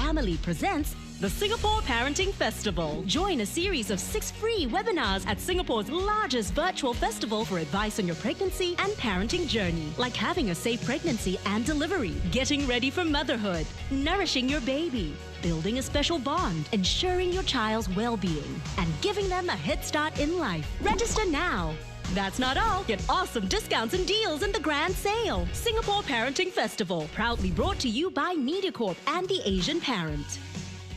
family presents the Singapore Parenting Festival. Join a series of 6 free webinars at Singapore's largest virtual festival for advice on your pregnancy and parenting journey, like having a safe pregnancy and delivery, getting ready for motherhood, nourishing your baby, building a special bond, ensuring your child's well-being, and giving them a head start in life. Register now. That's not all. Get awesome discounts and deals in the grand sale. Singapore Parenting Festival, proudly brought to you by MediaCorp and the Asian Parent.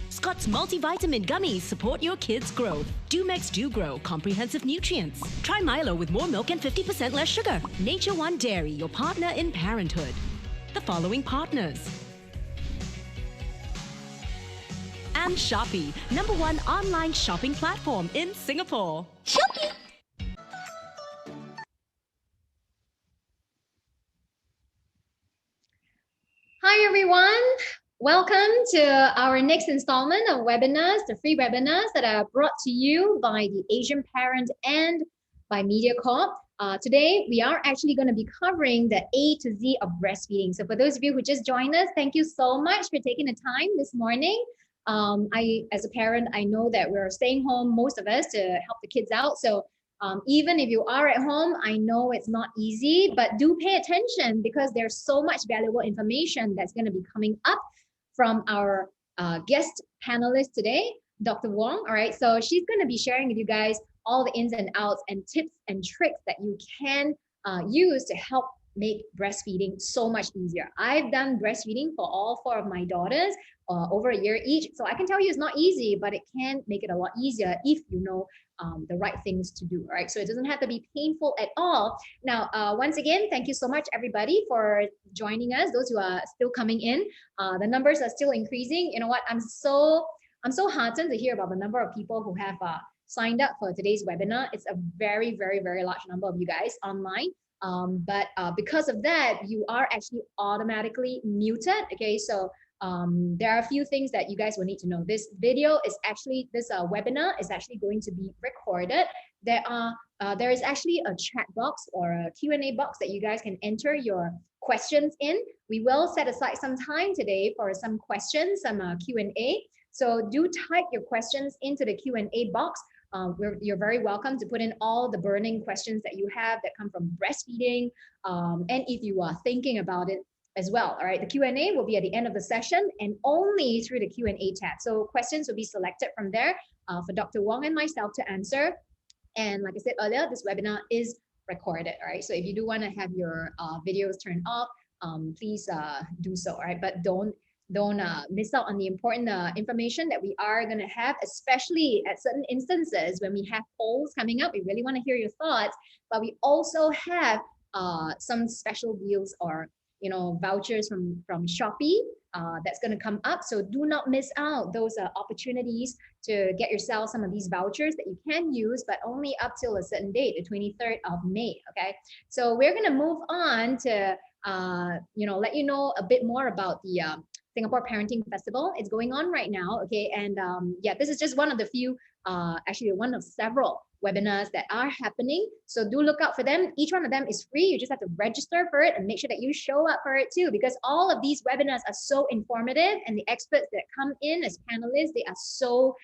Scott's multivitamin gummies support your kids' growth. Dumex Do Grow, comprehensive nutrients. Try Milo with more milk and 50% less sugar. Nature One Dairy, your partner in parenthood. The following partners. And Shopee, #1 online shopping platform in Singapore. Shopee! Hi everyone, welcome to our next installment of webinars, the free webinars that are brought to you by the Asian Parent and by MediaCorp. Today we are actually going to be covering the A to Z of breastfeeding. So for those of you who just joined us, thank you so much for taking the time this morning. As a parent, I know that we're staying home, most of us, to help the kids out. So even if you are at home, I know it's not easy, but do pay attention because there's so much valuable information that's going to be coming up from our guest panelist today, Dr. Wong. All right, so she's going to be sharing with you guys all the ins and outs and tips and tricks that you can use to help make breastfeeding so much easier. I've done breastfeeding for all 4 of my daughters over a year each. So I can tell you it's not easy, but it can make it a lot easier if you know the right things to do, all right? So it doesn't have to be painful at all. Now, once again, thank you so much, everybody, for joining us. Those who are still coming in, the numbers are still increasing. You know what? I'm so heartened to hear about the number of people who have signed up for today's webinar. It's a very, very, very large number of you guys online. But because of that, you are actually automatically muted. Okay, so there are a few things that you guys will need to know. This video is actually, this webinar is actually going to be recorded. There is actually a chat box or a Q&A box that you guys can enter your questions in. We will set aside some time today for some questions, some Q&A. So do type your questions into the Q&A box. You're very welcome to put in all the burning questions that you have that come from breastfeeding, and if you are thinking about it as well. All right, the Q&A will be at the end of the session and only through the Q&A tab. So questions will be selected from there for Dr. Wong and myself to answer. And like I said earlier, this webinar is recorded. All right, so if you do want to have your videos turned off, please do so. All right, but don't miss out on the important information that we are going to have, especially at certain instances when we have polls coming up. We really want to hear your thoughts, but we also have some special deals or vouchers from Shopee that's going to come up. So do not miss out those opportunities to get yourself some of these vouchers that you can use, but only up till a certain date, the 23rd of May. Okay, so we're going to move on to let you know a bit more about the Singapore Parenting Festival. It's going on right now, okay? And yeah, this is just one of the few, actually one of several webinars that are happening. So do look out for them. Each one of them is free. You just have to register for it and make sure that you show up for it too, because all of these webinars are so informative and the experts that come in as panelists, they are so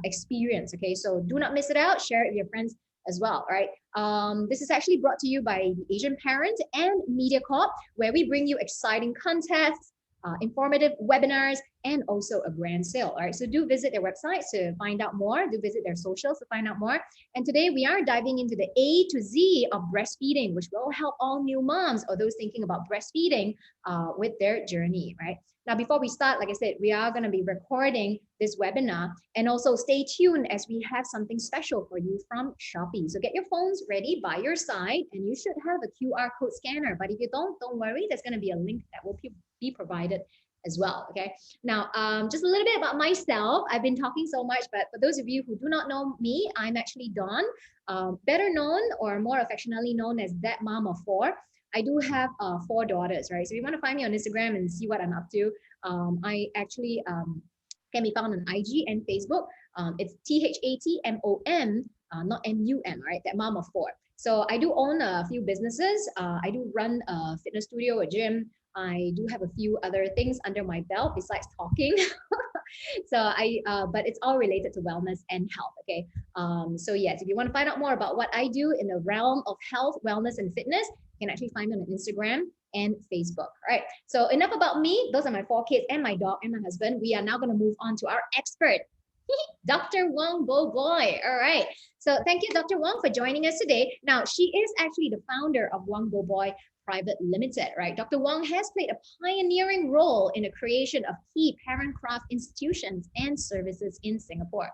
experienced, okay? So do not miss it out. Share it with your friends as well, all right? This is actually brought to you by the Asian Parent and MediaCorp, where we bring you exciting contests, informative webinars, and also a grand sale. All right, so do visit their websites to find out more. Do visit their socials to find out more. And today we are diving into the A to Z of breastfeeding, which will help all new moms or those thinking about breastfeeding with their journey, right? Now, before we start, like I said, we are going to be recording this webinar, and also stay tuned as we have something special for you from Shopee. So get your phones ready by your side, and you should have a QR code scanner. But if you don't worry, there's going to be a link that will be provided as well. Okay, now just a little bit about myself. I've been talking so much, but for those of you who do not know me, I'm actually Dawn, better known or more affectionately known as that mom of 4. I do have 4 daughters, right? So if you want to find me on Instagram and see what I'm up to, I actually can be found on IG and Facebook. It's THATMOM, not MUM, right? That mom of 4. So I do own a few businesses. I do run a fitness studio, a gym. I do have a few other things under my belt besides talking. But it's all related to wellness and health. Okay. So yes, if you want to find out more about what I do in the realm of health, wellness, and fitness, you can actually find me on Instagram and Facebook. All right. So enough about me. Those are my 4 kids and my dog and my husband. We are now going to move on to our expert, Dr. Wong Bo Boy. All right. So thank you, Dr. Wong, for joining us today. Now, she is actually the founder of Wong Bo Boy Private Limited, right? Dr. Wong has played a pioneering role in the creation of key parent craft institutions and services in Singapore.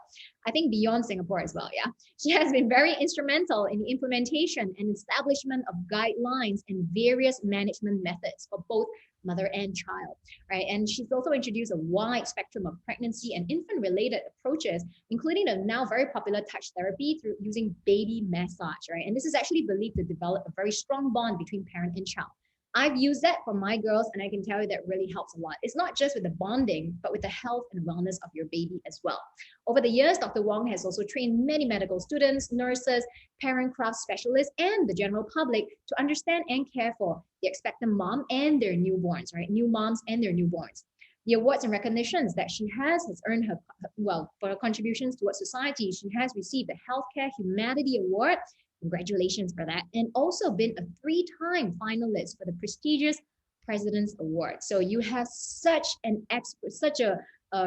I think beyond Singapore as well, yeah. She has been very instrumental in the implementation and establishment of guidelines and various management methods for both mother and child, right? And she's also introduced a wide spectrum of pregnancy and infant-related approaches, including the now very popular touch therapy through using baby massage, right? And this is actually believed to develop a very strong bond between parent and child. I've used that for my girls, and I can tell you that really helps a lot. It's not just with the bonding, but with the health and wellness of your baby as well. Over the years, Dr. Wong has also trained many medical students, nurses, parent craft specialists, and the general public to understand and care for the expectant mom and their newborns, right? New moms and their newborns. The awards and recognitions that she has earned her, well, for her contributions towards society. She has received the Healthcare Humanity Award. Congratulations for that. And also been a 3-time finalist for the prestigious President's Award. So you have such an expert, such a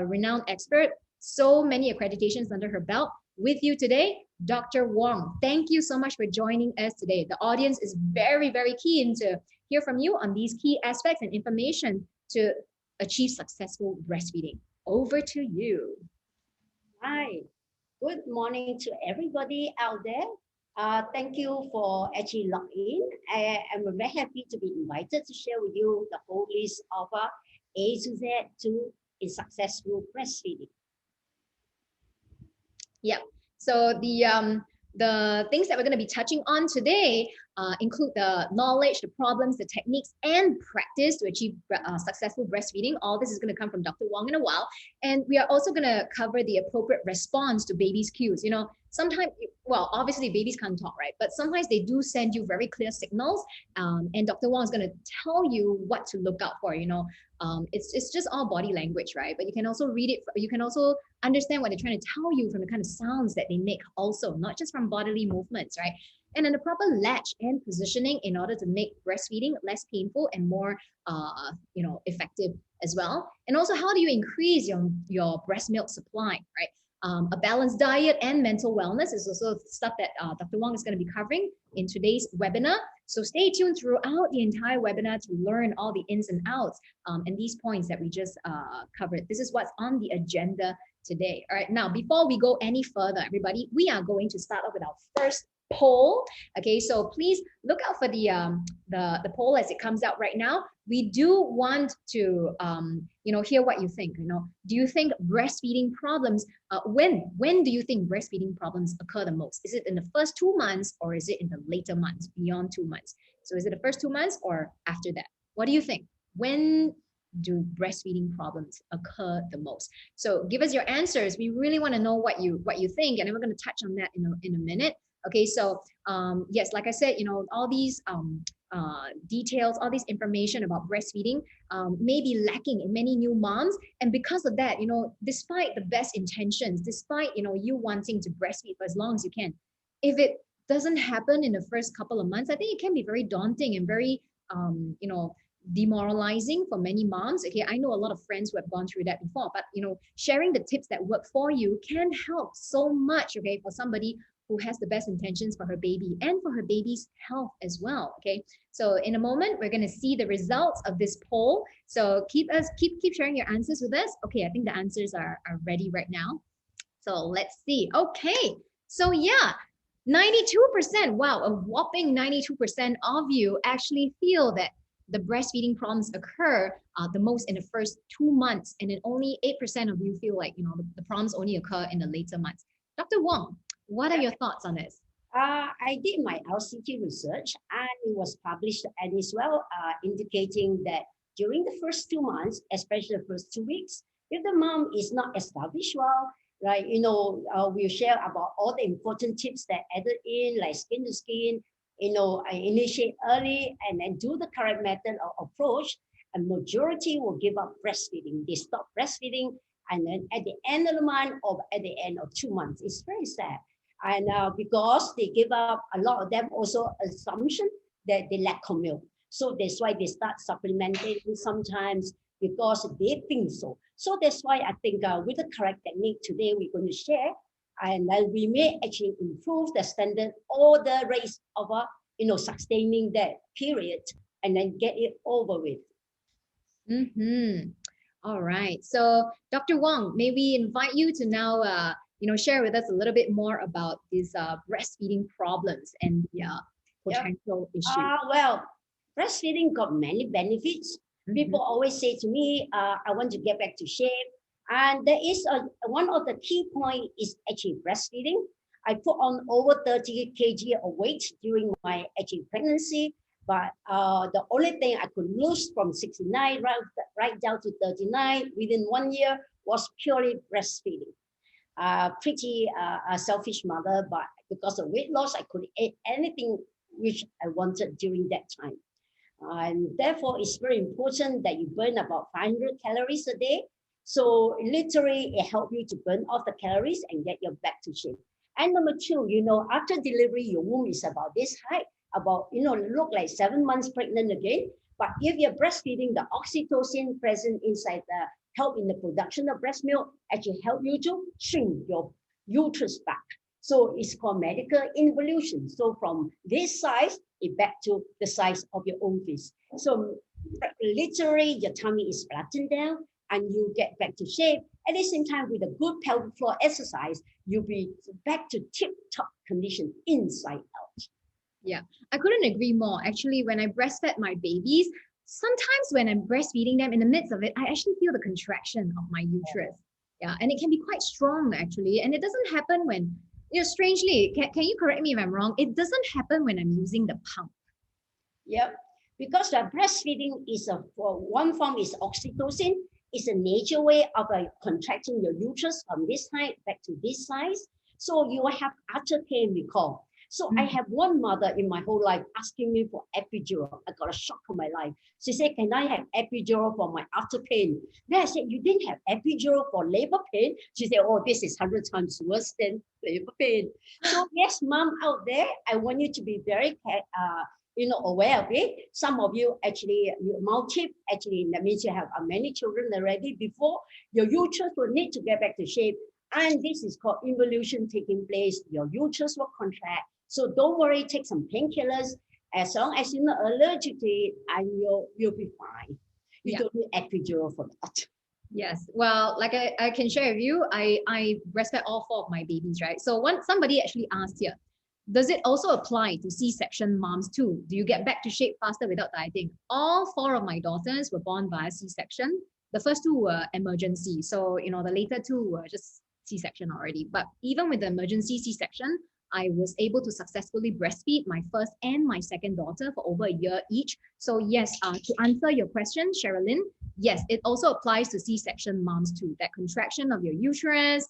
renowned expert, so many accreditations under her belt. With you today, Dr. Wong. Thank you so much for joining us today. The audience is very, very keen to hear from you on these key aspects and information to achieve successful breastfeeding. Over to you. Hi, good morning to everybody out there. Thank you for actually logging in. I'm very happy to be invited to share with you the whole list of A to Z to a successful breastfeeding. Yeah. So the things that we're going to be touching on today include the knowledge, the problems, the techniques, and practice to achieve successful breastfeeding. All this is going to come from Dr. Wong in a while. And we are also going to cover the appropriate response to babies' cues. You know, sometimes, well, obviously babies can't talk, right? But sometimes they do send you very clear signals. And Dr. Wong is going to tell you what to look out for. You know, it's just all body language, right? But you can also read it. You can also understand what they're trying to tell you from the kind of sounds that they make also, not just from bodily movements, right? And then the proper latch and positioning in order to make breastfeeding less painful and more, effective as well. And also, how do you increase your breast milk supply, right? A balanced diet and mental wellness is also stuff that Dr. Wong is going to be covering in today's webinar. So stay tuned throughout the entire webinar to learn all the ins and outs and these points that we just covered. This is what's on the agenda today. All right, now before we go any further, everybody, we are going to start off with our first poll. Okay, so please look out for the poll as it comes out right now. We do want to hear what you think. You know, do you think breastfeeding problems when do you think breastfeeding problems occur the most? Is it in the first 2 months or is it in the later months beyond 2 months? So is it the first 2 months or after that? What do you think? When do breastfeeding problems occur the most? So give us your answers. We really want to know what you think, and then we're going to touch on that in a minute. Okay, so yes, like I said, you know, all these details, all this information about breastfeeding may be lacking in many new moms, and because of that, you know, despite the best intentions, despite you wanting to breastfeed for as long as you can, if it doesn't happen in the first couple of months, I think it can be very daunting and very demoralizing for many moms. Okay, I know a lot of friends who have gone through that before, but sharing the tips that work for you can help so much. Okay, for somebody who has the best intentions for her baby and for her baby's health as well. Okay, so in a moment we're going to see the results of this poll, so keep sharing your answers with us. Okay, I think the answers are ready right now, so let's see. Okay, so yeah, 92%, wow, a whopping 92% of you actually feel that the breastfeeding problems occur the most in the first 2 months, and then only 8% of you feel like the problems only occur in the later months. Dr. Wong, what are your thoughts on this? I did my LCT research, and it was published and as well indicating that during the first 2 months, especially the first 2 weeks, if the mom is not established well, right, we'll share about all the important tips that added in, like skin to skin, initiate early and then do the correct method of approach. A majority will give up breastfeeding. They stop breastfeeding and then at the end of the month or at the end of 2 months. It's very sad. And because they give up, a lot of them also assumption that they lack of milk. So that's why they start supplementing sometimes because they think so. So that's why I think with the correct technique today we're going to share, and then we may actually improve the standard or the rates of sustaining that period and then get it over with. All right. So, Dr. Wong, may we invite you to now, share with us a little bit more about these breastfeeding problems and the potential issues. Well, breastfeeding got many benefits. People always say to me, I want to get back to shape. And there is one of the key points is actually breastfeeding. I put on over 30 kg of weight during my actually pregnancy, but the only thing I could lose from 69 right down to 39 within 1 year was purely breastfeeding. Pretty a selfish mother, but because of weight loss, I could eat anything which I wanted during that time. And therefore, it's very important that you burn about 500 calories a day. So literally, it helps you to burn off the calories and get your back to shape. And number two, after delivery, your womb is about this height, about, look like 7 months pregnant again. But if you're breastfeeding, the oxytocin present inside the help in the production of breast milk actually help you to shrink your uterus back. So it's called medical involution. So from this size, it back to the size of your ovaries. So literally, your tummy is flattened down and you get back to shape. At the same time, with a good pelvic floor exercise, you'll be back to tip-top condition inside out. Yeah, I couldn't agree more. Actually, when I breastfed my babies, sometimes when I'm breastfeeding them, in the midst of it, I actually feel the contraction of my uterus. Yeah, and it can be quite strong actually. And it doesn't happen when, strangely, can you correct me if I'm wrong? It doesn't happen when I'm using the pump. Yep, because the breastfeeding is one form is oxytocin. It's a nature way of contracting your uterus from this height back to this size. So you will have after pain, we call. So I have one mother in my whole life asking me for epidural. I got a shock of my life. She said, can I have epidural for my after pain? Then I said, you didn't have epidural for labor pain? She said, oh, this is 100 times worse than labor pain. So yes, mom out there, I want you to be very aware of it. Some of you actually, actually, that means you have many children already before. Your uterus will need to get back to shape. And this is called involution taking place. Your uterus will contract. So don't worry, take some painkillers. As long as you're not allergic to it, and you'll be fine. You don't need epidural for that. Yes. Well, like I can share with you, I breastfed all 4 of my babies, right? So somebody actually asked here, does it also apply to C-section moms too? Do you get back to shape faster without dieting? All 4 of my daughters were born via C-section. The first 2 were emergency. So, the later 2 were just C-section already. But even with the emergency C-section, I was able to successfully breastfeed my first and my second daughter for over a year each. So yes, to answer your question, Sherilyn, yes, it also applies to C-section moms too. That contraction of your uterus,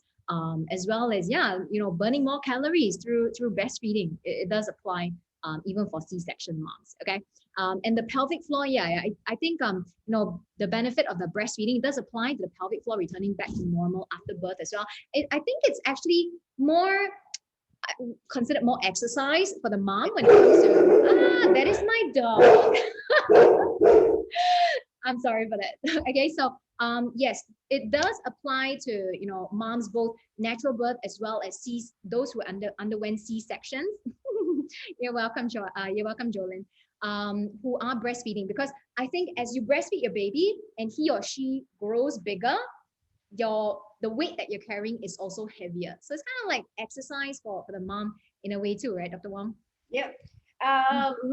as well as burning more calories through breastfeeding. It does apply even for C-section moms. Okay, and the pelvic floor, I think the benefit of the breastfeeding does apply to the pelvic floor returning back to normal after birth as well. I think it's actually considered more exercise for the mom when it comes to that is my dog. I'm sorry for that. Okay, so yes, it does apply to moms both natural birth as well as those who underwent C-sections. You're welcome, Jolene. Who are breastfeeding, because I think as you breastfeed your baby and he or she grows bigger, the weight that you're carrying is also heavier. So it's kind of like exercise for the mom in a way too, right, Dr. Wong? Yep.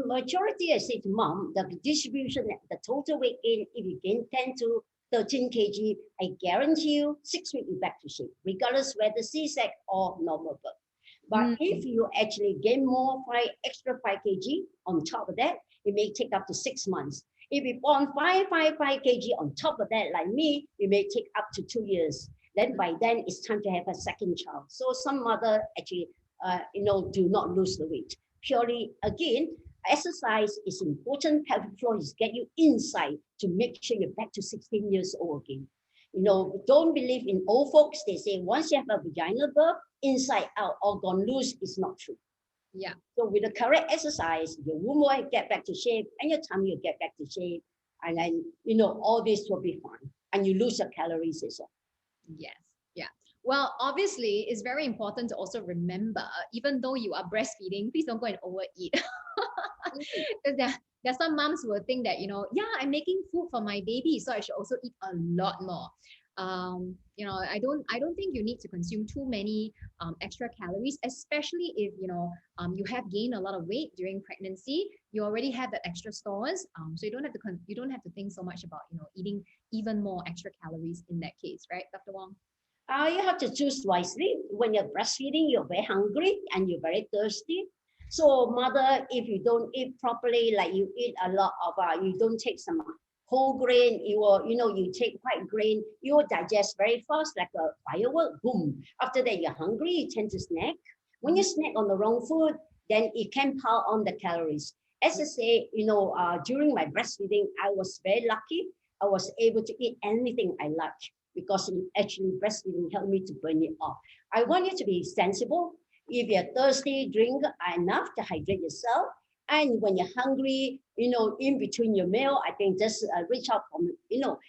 Majority, I say to mom, the distribution, the total weight gain, if you gain 10 to 13 kg, I guarantee you 6 weeks you're back to shape, regardless whether C-sec or normal birth. But if you actually gain more, extra 5 kg on top of that, it may take up to 6 months. If you born 5 kg on top of that, like me, it may take up to 2 years. Then by then it's time to have a second child. So some mother actually, do not lose the weight. Purely, again, exercise is important. Pelvic floor is get you inside to make sure you're back to 16 years old again. Don't believe in old folks. They say once you have a vaginal birth, inside out or gone loose is not true. Yeah. So with the correct exercise, your womb will get back to shape and your tummy will get back to shape. And then, all this will be fine. And you lose your calories as well. Yes. Yeah. Well, obviously, it's very important to also remember, even though you are breastfeeding, please don't go and overeat. Because there are some moms who will think that, yeah, I'm making food for my baby, so I should also eat a lot more. I don't think you need to consume too many extra calories, especially if you have gained a lot of weight during pregnancy. You already have that extra stores, so you don't have to think so much about eating even more extra calories in that case, right, Dr. Wong? You have to choose wisely. When you're breastfeeding, you're very hungry and you're very thirsty. So, mother, if you don't eat properly, like you eat a lot of, you don't take some whole grain, you take white grain, you will digest very fast like a firework, boom. After that, you're hungry, you tend to snack. When you snack on the wrong food, then it can pile on the calories. As I say, during my breastfeeding, I was very lucky. I was able to eat anything I like because actually breastfeeding helped me to burn it off. I want you to be sensible. If you're thirsty, drink enough to hydrate yourself. And when you're hungry, in between your meal, I think just reach out for,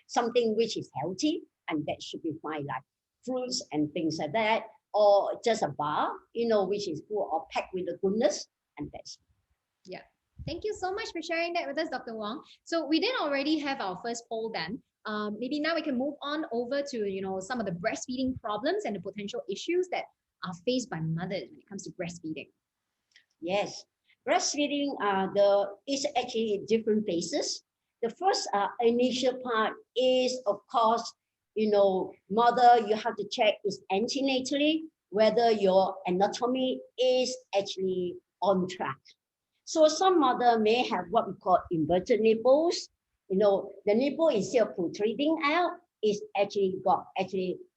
something which is healthy, and that should be fine, like fruits and things like that, or just a bar, which is full or packed with the goodness, and that's. Yeah. Thank you so much for sharing that with us, Dr. Wong. So we did already have our first poll then. Maybe now we can move on over to, some of the breastfeeding problems and the potential issues that are faced by mothers when it comes to breastfeeding. Yes. Breastfeeding is actually different phases. The first initial part is, of course, mother, you have to check is antenatally whether your anatomy is actually on track. So some mother may have what we call inverted nipples. The nipple instead of protruding out is actually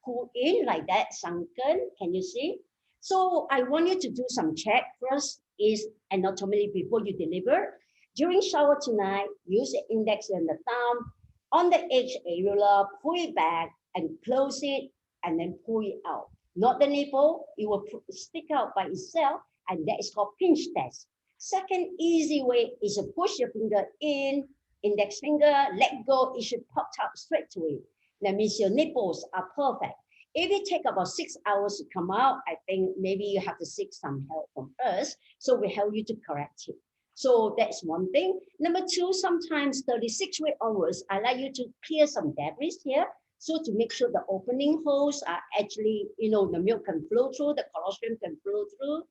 pulled in like that, sunken. Can you see? So I want you to do some check first is anatomically before you deliver. During shower tonight, use the index and the thumb on the edge areola, pull it back and close it and then pull it out. Not the nipple, it will stick out by itself, and that is called pinch test. Second easy way is to push your finger in, index finger, let go, it should pop out straight away. That means your nipples are perfect. If it takes about 6 hours to come out, I think maybe you have to seek some help from us. So we help you to correct it. So that's one thing. Number two, sometimes 36 weeks onwards, I like you to clear some debris here. So to make sure the opening holes are actually, the milk can flow through, the colostrum can flow through,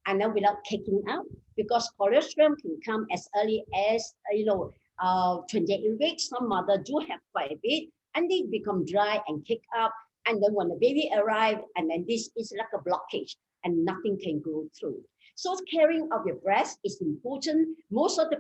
and then without kicking out, because colostrum can come as early as, 28 weeks. Some mothers do have quite a bit, and they become dry and kick up. And then when the baby arrives, and then this is like a blockage and nothing can go through. So caring of your breast is important. Most of the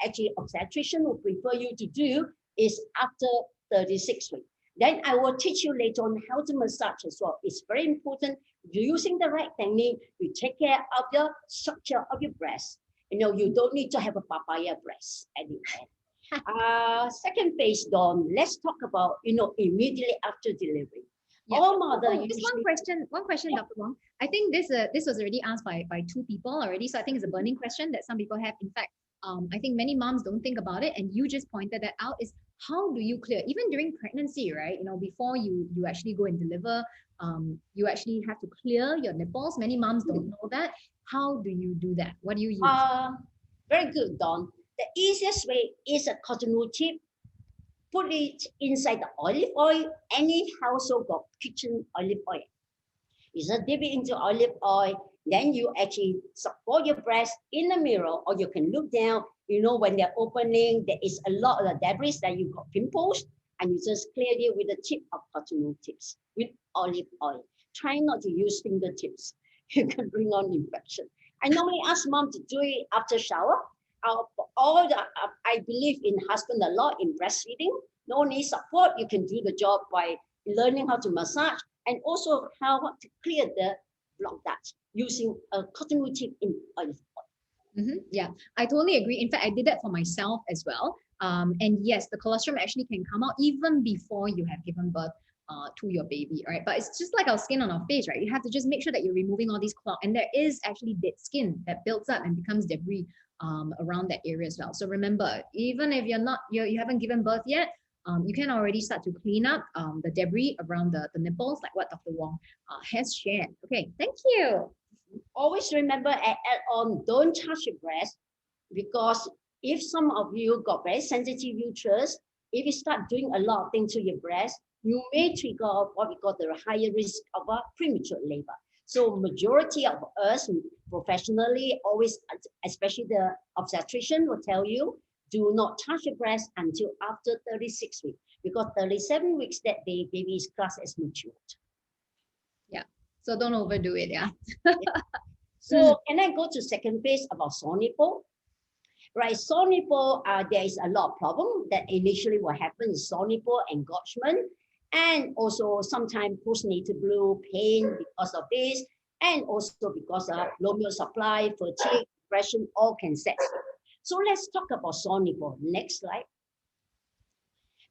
actually obstetrician will prefer you to do is after 36 weeks. Then I will teach you later on how to massage as well. It's very important. Using the right technique, you take care of the structure of your breast. You don't need to have a papaya breast at the end. Second phase, Dawn, let's talk about, immediately after delivery. Yeah. All mother just one question, yeah. Dr. Wong. I think this was already asked by two people already, so I think it's a burning question that some people have. In fact, I think many moms don't think about it, and you just pointed that out. Is how do you clear, even during pregnancy, right? Before you actually go and deliver, you actually have to clear your nipples. Many moms don't know that. How do you do that? What do you use? Very good, Dawn. The easiest way is a cotton wool tip. Put it inside the olive oil, any household got kitchen olive oil. You just dip it into olive oil, then you actually support your breast in the mirror, or you can look down, when they're opening, there is a lot of the debris that you got pimples, and you just clear it with the tip of cotton wool tips with olive oil. Try not to use fingertips. You can bring on infection. I normally ask mom to do it after shower. I believe in husband a lot in breastfeeding. No need support. You can do the job by learning how to massage and also how to clear the block ducts using a cotton wool tip in olive oil. Yeah, I totally agree. In fact, I did that for myself as well. And yes, the colostrum actually can come out even before you have given birth. to your baby, right? But it's just like our skin on our face, right? You have to just make sure that you're removing all these clogs, and there is actually dead skin that builds up and becomes debris around that area as well. So remember, even if you haven't given birth yet, you can already start to clean up the debris around the nipples, like what Dr. Wong has shared. Okay, thank you. Always remember, add on, don't touch your breast, because if some of you got very sensitive uterus, if you start doing a lot of things to your breast, you may trigger what we call the higher risk of a premature labor. So majority of us professionally, always, especially the obstetrician, will tell you, do not touch your breast until after 36 weeks, because 37 weeks that the baby is classed as matured. Yeah, so don't overdo it, yeah. So can I go to second phase about sore nipple? Right, sore nipple, there is a lot of problem that initially what happens, sore nipple, engorgement, and also sometimes postnatal blue pain because of this, and also because of low milk supply, fatigue, depression, all can set in. So let's talk about sore nipple. Next slide.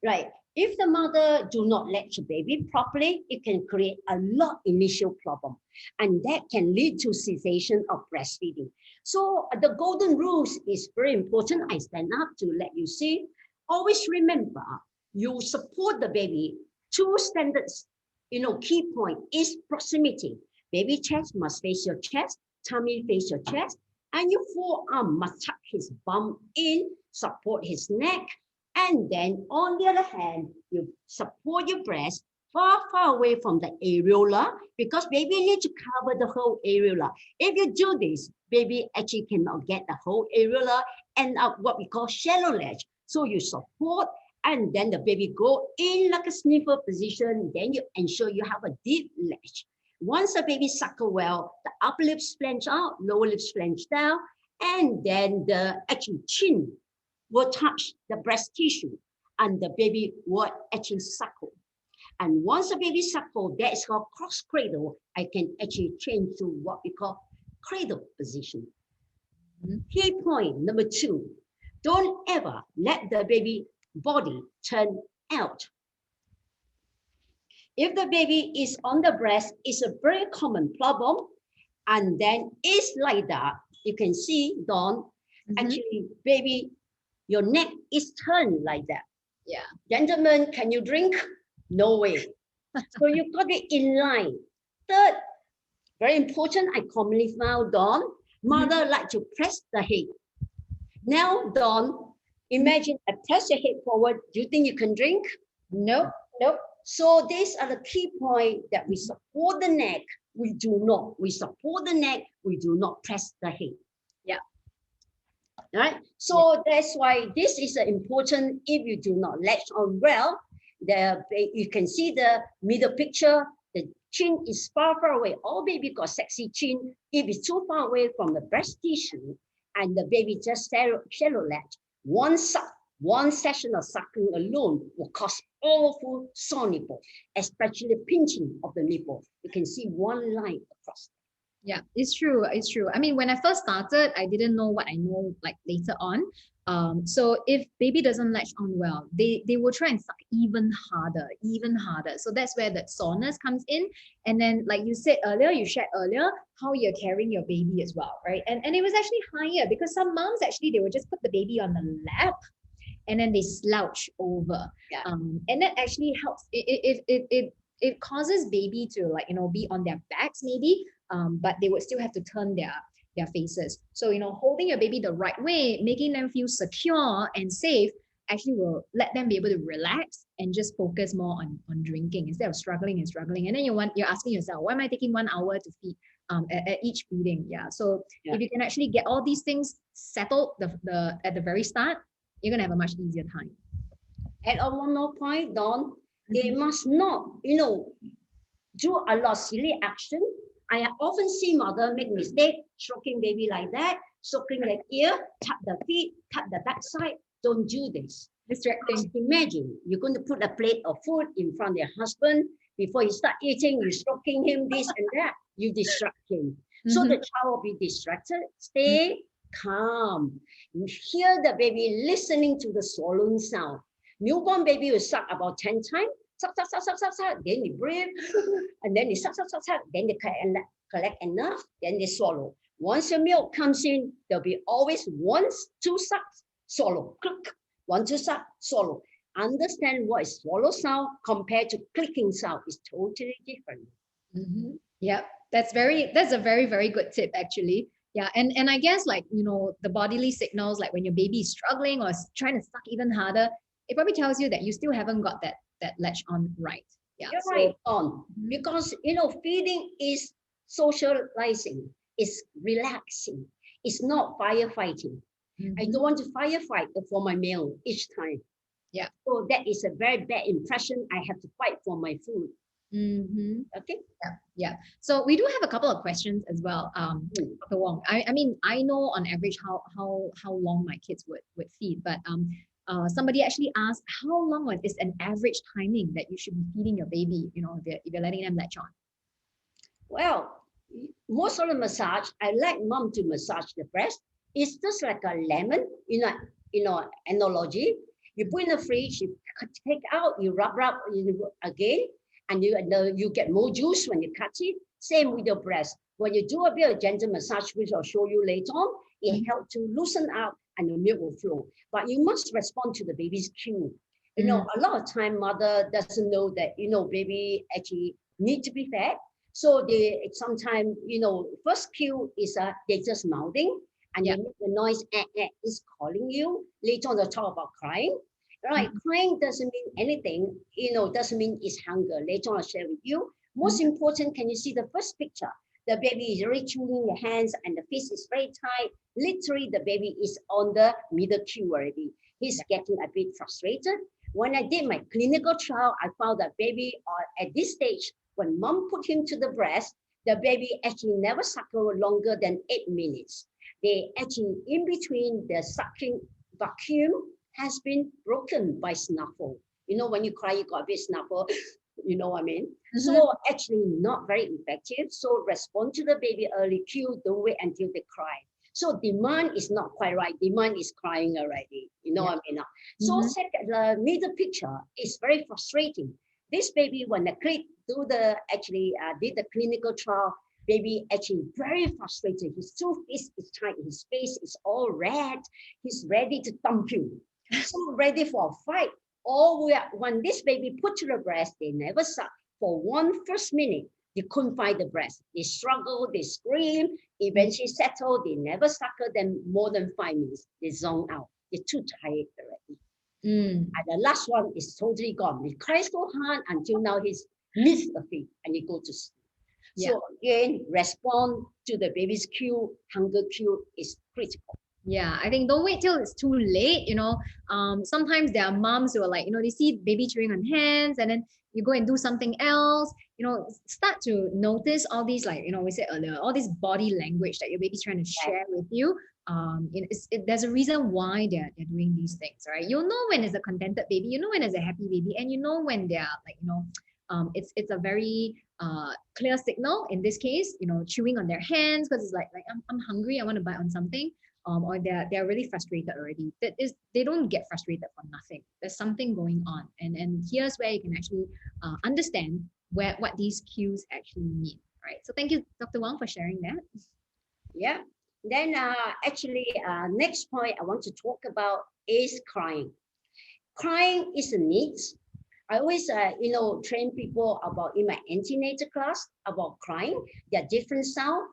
Right, if the mother do not latch the baby properly, it can create a lot initial problem, and that can lead to cessation of breastfeeding. So the golden rules is very important. I stand up to let you see. Always remember, you support the baby. Two standards, key point is proximity. Baby chest must face your chest, tummy face your chest, and your forearm must tuck his bum in, support his neck. And then on the other hand, you support your breast far, far away from the areola, because baby need to cover the whole areola. If you do this, baby actually cannot get the whole areola, end up what we call shallow latch. So you support, and then the baby go in like a sniffer position, then you ensure you have a deep latch. Once the baby suckle well, the upper lips flange out, lower lips flange down, and then the actually chin will touch the breast tissue, and the baby will actually suckle. And once the baby suckle, that is called cross cradle. I can actually change to what we call cradle position. Key point number 2, don't ever let the baby body turn out. If the baby is on the breast, it's a very common problem, and then it's like that. You can see, Dawn, actually, baby, your neck is turned like that. Yeah. Gentlemen, can you drink? No way. So you got it in line. Third, very important, I commonly found, Dawn, mother like to press the head. Now, Dawn, imagine I press your head forward. Do you think you can drink? Nope. So these are the key points that we support the neck. We do not. We support the neck. We do not press the head. Yeah. All right. So that's why this is important. If you do not latch on well, you can see the middle picture. The chin is far, far away. All baby got sexy chin. If it's too far away from the breast tissue, and the baby just shallow latch, one session of suckling alone will cause awful sore nipple, especially pinching of the nipple. You can see one line across. Yeah, it's true. It's true. I mean, when I first started, I didn't know what I know like later on. So if baby doesn't latch on well, they will try and suck even harder. So that's where the soreness comes in. And then, like you said earlier, you shared earlier how you're carrying your baby as well, right? And it was actually higher because some moms actually, they would just put the baby on the lap and then they slouch over. Yeah. And that actually helps. It causes baby to be on their backs maybe, but they would still have to turn their faces. So holding your baby the right way, making them feel secure and safe, actually will let them be able to relax and just focus more on drinking instead of struggling. And then you're asking yourself, why am I taking 1 hour to feed at each feeding? So if you can actually get all these things settled at the very start, you're gonna have a much easier time. Add on one more point, Dawn. They must not, do a lot of silly action. I often see mother make mistake, stroking baby like that, stroking the ear, tap the feet, tap the backside. Don't do this. Distracting. Imagine you're going to put a plate of food in front of your husband. Before you start eating, you're stroking him, this and that. You distract him. So the child will be distracted. Stay calm. You hear the baby listening to the swallowing sound. Newborn baby will suck about 10 times. suck, suck, suck, suck, suck, suck. Then they breathe, and then they suck, suck, suck, suck. Then they collect enough, then they swallow. Once the milk comes in, there'll be always once, two sucks, swallow. Click. One, two suck, swallow. Understand what is swallow sound compared to clicking sound is totally different. Yeah, that's a very, very good tip actually. Yeah, and I guess like, the bodily signals, like when your baby is struggling or trying to suck even harder, it probably tells you that you still haven't got that latch on right. Yeah, You're right on. Because, feeding is socializing, it's relaxing, it's not firefighting. I don't want to firefight for my meal each time. Yeah. So that is a very bad impression. I have to fight for my food. Okay. Yeah. So we do have a couple of questions as well, Dr. Wong. I mean, I know on average how long my kids would feed, but somebody actually asked how long is an average timing that you should be feeding your baby, if you're letting them latch on. Well, most of the massage, I like mom to massage the breast. It's just like a lemon, analogy. You put in the fridge, you take out, you rub again, and you get more juice when you cut it. Same with your breast. When you do a bit of gentle massage, which I'll show you later on, it helps to loosen up and the milk will flow. But you must respond to the baby's cue. A lot of time mother doesn't know that, baby actually need to be fed. So they sometimes, first cue is they just mouthing and you make the noise is calling you. Later on they'll talk about crying. Right, crying doesn't mean anything, doesn't mean it's hunger. Later on I'll share with you. Most important, can you see the first picture? The baby is already chewing the hands and the fist is very tight. Literally, the baby is on the middle cue already. He's getting a bit frustrated. When I did my clinical trial, I found that baby at this stage, when mom put him to the breast, the baby actually never suckled longer than 8 minutes. They actually, in between, the sucking vacuum has been broken by snuffle. When you cry, you got a bit snuffle. You know what I mean? So actually not very effective. So respond to the baby early cue. Don't wait until they cry. So demand is not quite right. Demand is crying already. You know what I mean? So second, the middle picture is very frustrating. This baby, when the did the clinical trial, baby actually very frustrated. His two fists is tight. His face is all red. He's ready to thump you. So ready for a fight. When this baby put to the breast, they never suck. For one first minute, they couldn't find the breast. They struggle, they scream, eventually settle. They never suckle them more than 5 minutes. They zone out. They're too tired already. And the last one is totally gone. He cries so hard until now he's missed the feed and he go to sleep. So again, respond to the baby's cue. Hunger cue is critical. Yeah, I think don't wait till it's too late. Sometimes there are moms who are like, they see baby chewing on hands and then you go and do something else. Start to notice all these, like, we said earlier, all this body language that your baby's trying to share with you. There's a reason why they're doing these things, right? You'll know when it's a contented baby, you know when it's a happy baby, and you know when they're like, it's a very clear signal in this case, chewing on their hands because it's like I'm hungry, I want to bite on something. Or they're really frustrated already. They don't get frustrated for nothing. There's something going on, and here's where you can actually understand what these cues actually mean. Right. So thank you, Dr. Wang, for sharing that. Yeah. Then next point I want to talk about is crying. Crying is a need. I always train people about in my antenatal class about crying. There are different sound.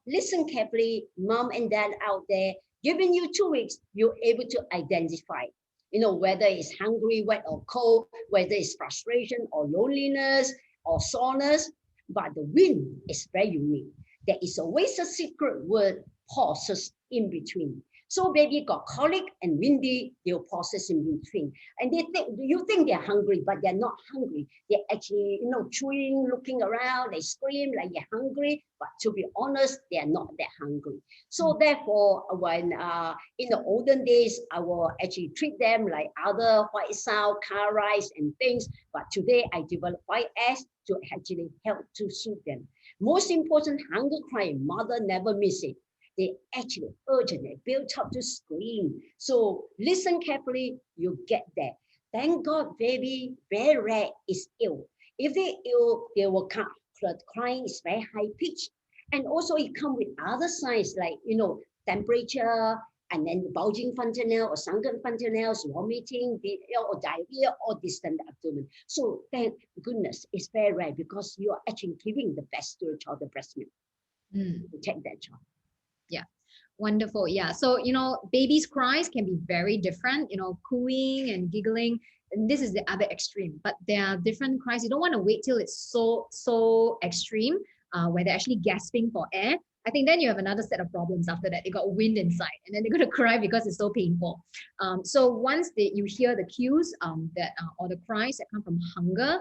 Listen carefully, mom and dad out there, giving you 2 weeks, you're able to identify, whether it's hungry, wet or cold, whether it's frustration or loneliness or soreness, but the wind is very unique. There is always a secret word, pauses in between. So baby got colic and windy, they'll pauses in between. And you think they're hungry, but they're not hungry. They're actually, chewing, looking around, they scream like they're hungry, but to be honest, they're not that hungry. So therefore, when in the olden days, I will actually treat them like other white sound, cries and things. But today I develop 5S to actually help to soothe them. Most important, hunger crying, mother never miss it. They actually urgent, they built up to scream. So listen carefully, you get there. Thank God, baby, very rare is ill. If they ill, they will come. Crying is very high pitch. And also it comes with other signs like, temperature, and then bulging fontanelle or sunken fontanelles, vomiting, or diarrhea, or distant abdomen. So thank goodness it's very rare because you are actually giving the best to your child, the breast milk. Protect that child. Yeah. Wonderful. Yeah. So, babies' cries can be very different, cooing and giggling. And this is the other extreme, but there are different cries. You don't want to wait till it's so extreme, where they're actually gasping for air. I think then you have another set of problems after that. They got wind inside and then they're going to cry because it's so painful. So once you hear the cues or the cries that come from hunger,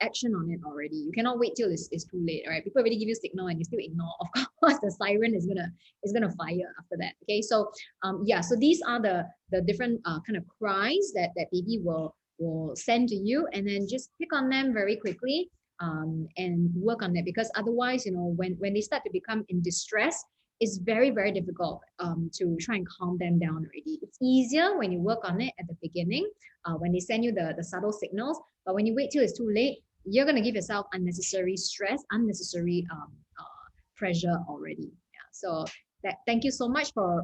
action on it already. You cannot wait till it's too late, right? People already give you signal and you still ignore. Of course, the siren is gonna fire after that. Okay, so so these are the different kind of cries that baby will send to you, and then just pick on them very quickly and work on it, because otherwise, when they start to become in distress, it's very, very difficult to try and calm them down already. It's easier when you work on it at the beginning, when they send you the subtle signals, but when you wait till it's too late, you're going to give yourself unnecessary stress, unnecessary pressure already. Yeah. So thank you so much for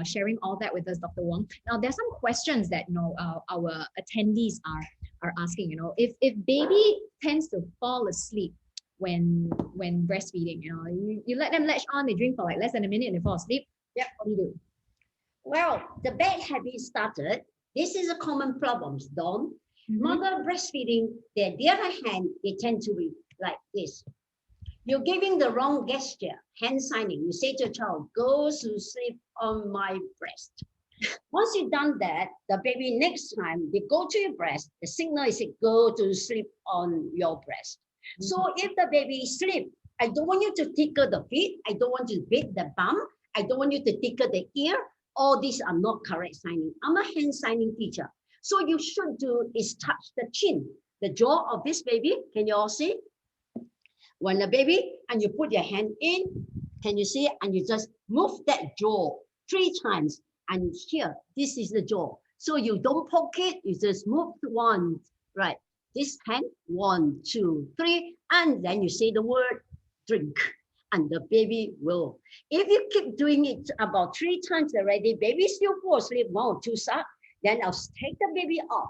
sharing all that with us, Dr. Wong. Now, there's some questions that our attendees are asking. If baby tends to fall asleep when breastfeeding, you let them latch on, they drink for like less than a minute and they fall asleep. Yep. What do you do? Well, the bad habit started. This is a common problem, Dawn. Mother breastfeeding, the other hand, they tend to be like this. You're giving the wrong gesture, hand signing. You say to your child, go to sleep on my breast. Once you've done that, the baby next time they go to your breast, the signal is go to sleep on your breast. So if the baby sleep, I don't want you to tickle the feet. I don't want you to beat the bum. I don't want you to tickle the ear. All these are not correct signing. I'm a hand signing teacher. So you should do is touch the chin, the jaw of this baby. Can you all see? When the baby, and you put your hand in, can you see? And you just move that jaw 3 times. And here, this is the jaw. So you don't poke it, you just move one, right? This hand, 1, 2, 3, and then you say the word drink. And the baby will. If you keep doing it about 3 times already, baby still fall asleep, 1 or 2 suck. Then I'll take the baby off.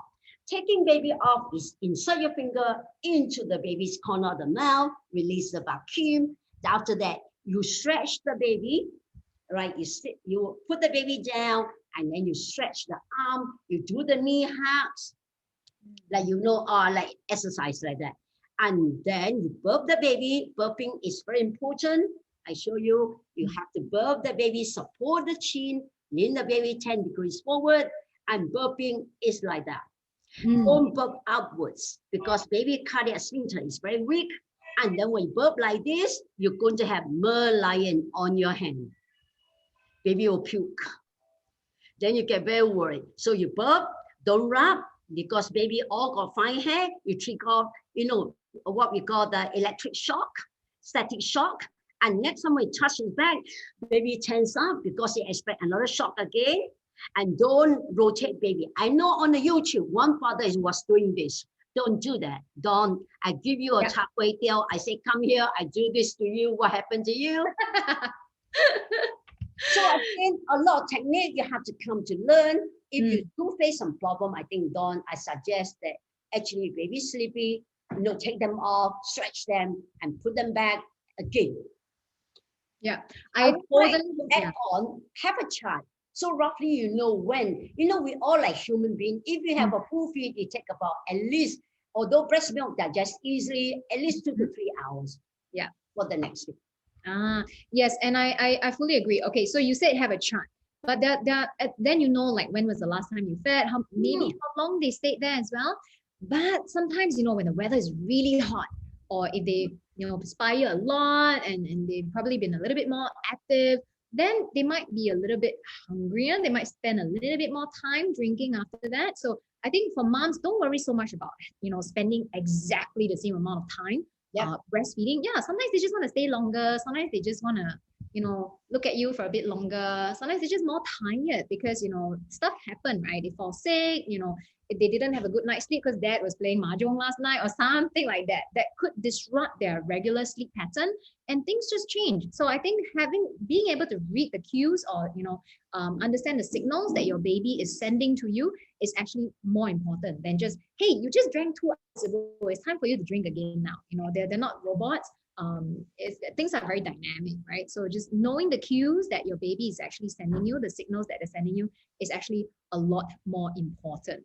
Taking baby off is insert your finger into the baby's corner of the mouth, release the vacuum. After that, you stretch the baby, right? You put the baby down, and then you stretch the arm. You do the knee hugs, like like exercise like that. And then you burp the baby. Burping is very important. I show you. You have to burp the baby, support the chin, lean the baby 10 degrees forward. And burping is like that. Don't burp upwards because baby cardiac sphincter is very weak. And then when you burp like this, you're going to have Merlion on your hand. Baby will puke. Then you get very worried. So you burp, don't rub, because baby all got fine hair. You trigger, what we call the electric shock, static shock. And next time we touch his back, baby tense up because he expects another shock again. And don't rotate baby. I know on the YouTube, one father was doing this. Don't do that. Don't. I give you a char kway teow. I say, come here. I do this to you. What happened to you? So again, a lot of technique you have to come to learn. If you do face some problem, I think, Dawn, I suggest that actually baby sleepy, take them off, stretch them, and put them back again. Yeah. I totally add on, have a chart. So roughly, when, we all like human beings. If you have a full feed, it take about at least, although breast milk digests easily, at least 2 to 3 hours. Yeah, for the next week. Yes, and I fully agree. Okay, so you said have a chart, but then like when was the last time you fed? How long they stayed there as well. But sometimes when the weather is really hot, or if they perspire a lot and they've probably been a little bit more active, then they might be a little bit hungrier. They might spend a little bit more time drinking after that. So I think for moms, don't worry so much about, spending exactly the same amount of time breastfeeding. Yeah, sometimes they just want to stay longer. Sometimes they just want to look at you for a bit longer. Sometimes they're just more tired because, stuff happened, right? They fall sick, if they didn't have a good night's sleep because dad was playing mahjong last night or something like that, that could disrupt their regular sleep pattern and things just change. So I think being able to read the cues or, understand the signals that your baby is sending to you is actually more important than just, hey, you just drank 2 hours ago. It's time for you to drink again now. They're not robots. Things are very dynamic, right? So just knowing the cues that your baby is actually sending you, the signals that they're sending you, is actually a lot more important.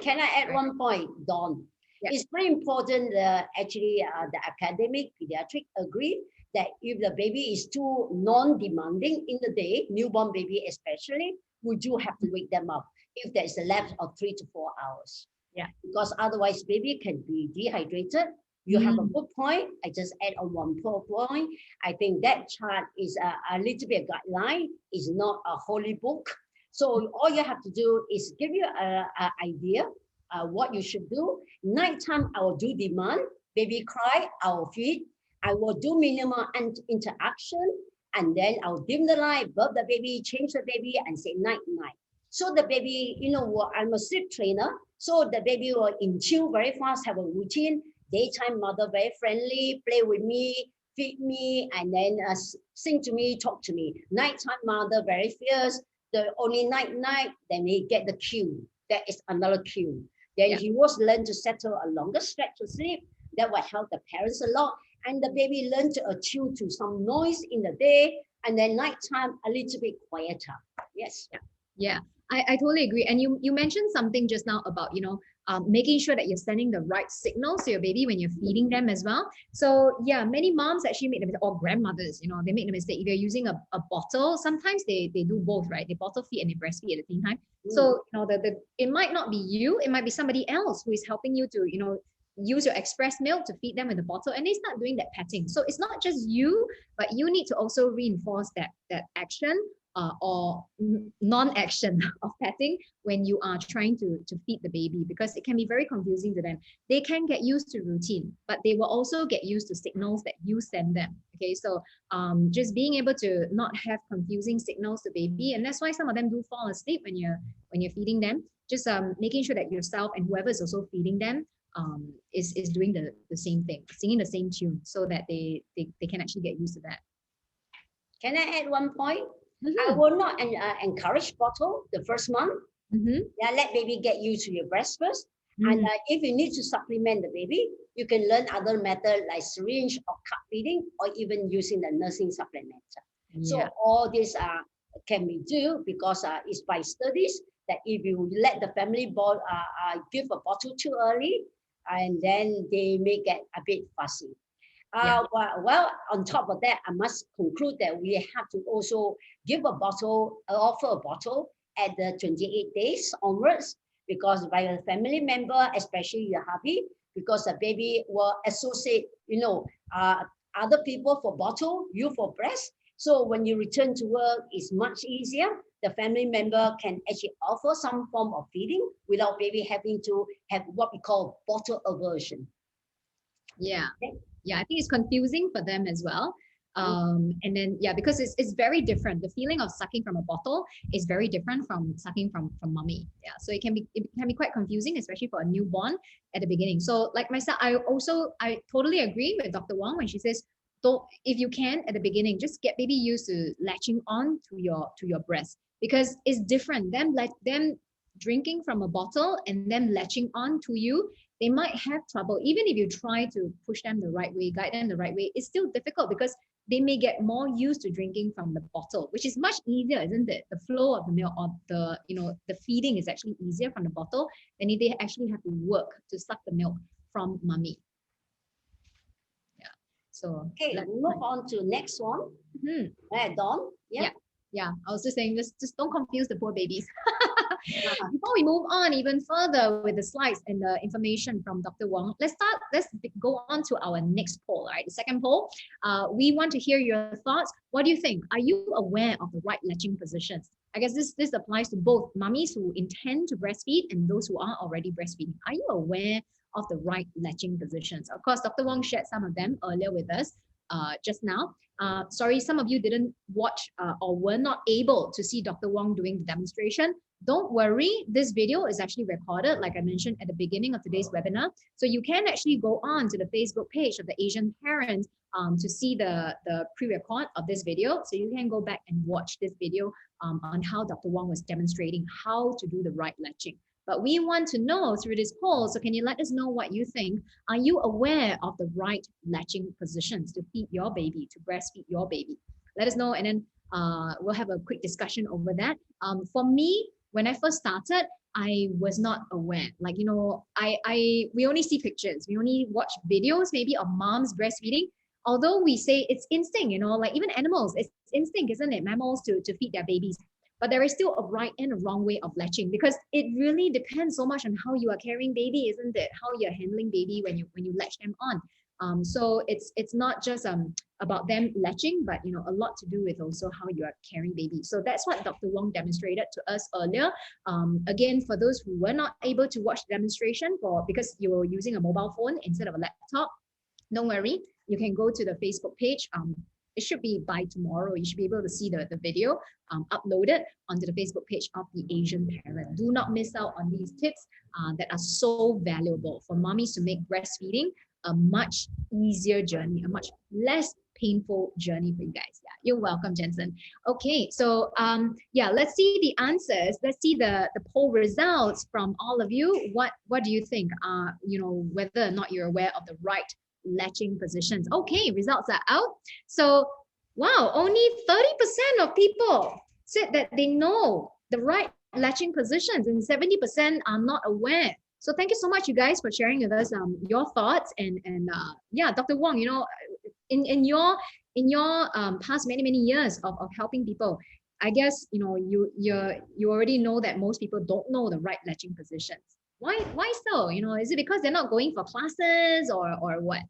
Can I add one point, Dawn? Yeah. It's very important. Actually, the academic pediatric agree that if the baby is too non-demanding in the day, newborn baby especially, we do have to wake them up if there is a lapse of 3 to 4 hours. Yeah. Because otherwise, baby can be dehydrated. You have a good point. I just add on one point. I think that chart is a little bit guideline. It's not a holy book. So all you have to do is give you an idea what you should do. Nighttime, I will do demand. Baby cry, I will feed. I will do minimal interaction. And then I'll dim the light, burp the baby, change the baby, and say night, night. So the baby, I'm a sleep trainer. So the baby will in tune very fast, have a routine. Daytime mother, very friendly, play with me, feed me, and then sing to me, talk to me. Nighttime mother, very fierce. The only night, then he get the cue. That is another cue. Then he was learn to settle a longer stretch of sleep. That will help the parents a lot. And the baby learn to attune to some noise in the day. And then nighttime, a little bit quieter. Yes. Yeah. I totally agree. And you mentioned something just now about, making sure that you're sending the right signals to your baby when you're feeding them as well. So yeah, many moms actually make the mistake, or grandmothers, they make the mistake. If you're using a bottle, sometimes they do both, right? They bottle feed and they breastfeed at the same time. So, it might not be you, it might be somebody else who is helping you to, use your express milk to feed them with the bottle, and they start doing that petting. So it's not just you, but you need to also reinforce that action or non-action of petting when you are trying to feed the baby, because it can be very confusing to them. They can get used to routine, but they will also get used to signals that you send them. Okay, so just being able to not have confusing signals to baby, and that's why some of them do fall asleep when you're feeding them. Just making sure that yourself and whoever is also feeding them is doing the same thing, singing the same tune, so that they can actually get used to that. Can I add one point? I will not encourage bottle the first month. Yeah, let baby get used to your breast first. And if you need to supplement the baby, you can learn other methods like syringe or cup feeding, or even using the nursing supplementer. So all this can be do because it's by studies that if you let the family give a bottle too early, and then they may get a bit fussy. Well, on top of that, I must conclude that we have to also give offer a bottle at the 28 days onwards, because by a family member, especially your hubby, because the baby will associate, other people for bottle, you for breast. So when you return to work, it's much easier. The family member can actually offer some form of feeding without baby having to have what we call bottle aversion. Yeah. Okay. Yeah, I think it's confusing for them as well. And then, because it's very different. The feeling of sucking from a bottle is very different from sucking from mommy. Yeah, so it can be quite confusing, especially for a newborn at the beginning. So like myself, I totally agree with Dr. Wong when she says, if you can at the beginning, just get baby used to latching on to your breast, because it's different. Them drinking from a bottle and them latching on to you, they might have trouble. Even if you try to push them the right way, guide them the right way, it's still difficult because they may get more used to drinking from the bottle, which is much easier, isn't it? The flow of the milk, or the feeding is actually easier from the bottle than if they actually have to work to suck the milk from mommy. Yeah. So okay, move on to next one. Dawn. Yeah. I was just saying, just don't confuse the poor babies. Before we move on even further with the slides and the information from Dr. Wong, let's go on to our next poll, right? The second poll. We want to hear your thoughts. What do you think? Are you aware of the right latching positions? I guess this applies to both mummies who intend to breastfeed and those who are already breastfeeding. Are you aware of the right latching positions? Of course, Dr. Wong shared some of them earlier with us. just now. Sorry, some of you didn't watch or were not able to see Dr. Wong doing the demonstration. Don't worry, this video is actually recorded, like I mentioned at the beginning of today's webinar. So you can actually go on to the Facebook page of the Asian Parent to see the pre-record of this video. So you can go back and watch this video on how Dr. Wong was demonstrating how to do the right latching. But we want to know through this poll, so can you let us know what you think? Are you aware of the right latching positions to feed your baby, to breastfeed your baby? Let us know, and then we'll have a quick discussion over that. For me, when I first started, I was not aware. Like, you know, we only see pictures. We only watch videos maybe of moms breastfeeding. Although we say it's instinct, you know, like even animals, it's instinct, isn't it? Mammals to feed their babies. But there is still a right and a wrong way of latching, because it really depends so much on how you are carrying baby, isn't it? How you're handling baby when you latch them on. So it's not just about them latching, but you know, a lot to do with also how you are carrying baby. So that's what Dr. Wong demonstrated to us earlier. Again, for those who were not able to watch the demonstration because you were using a mobile phone instead of a laptop, don't worry, you can go to the Facebook page. It should be by tomorrow. You should be able to see the video uploaded onto the Facebook page of the Asian Parent. Do not miss out on these tips that are so valuable for mommies to make breastfeeding a much easier journey, a much less painful journey for you guys. Yeah, you're welcome, Jensen. Okay, so yeah, let's see the answers. Let's see the poll results from all of you. What do you think? You know, whether or not you're aware of the right latching positions. Okay, results are out. So, wow, only 30% of people said that they know the right latching positions, and 70% are not aware. So thank you so much, you guys, for sharing with us your thoughts. And yeah, Dr. Wong, you know, in your past many years of helping people, I guess you know you already know that most people don't know the right latching positions. Why so? You know, is it because they're not going for classes or what?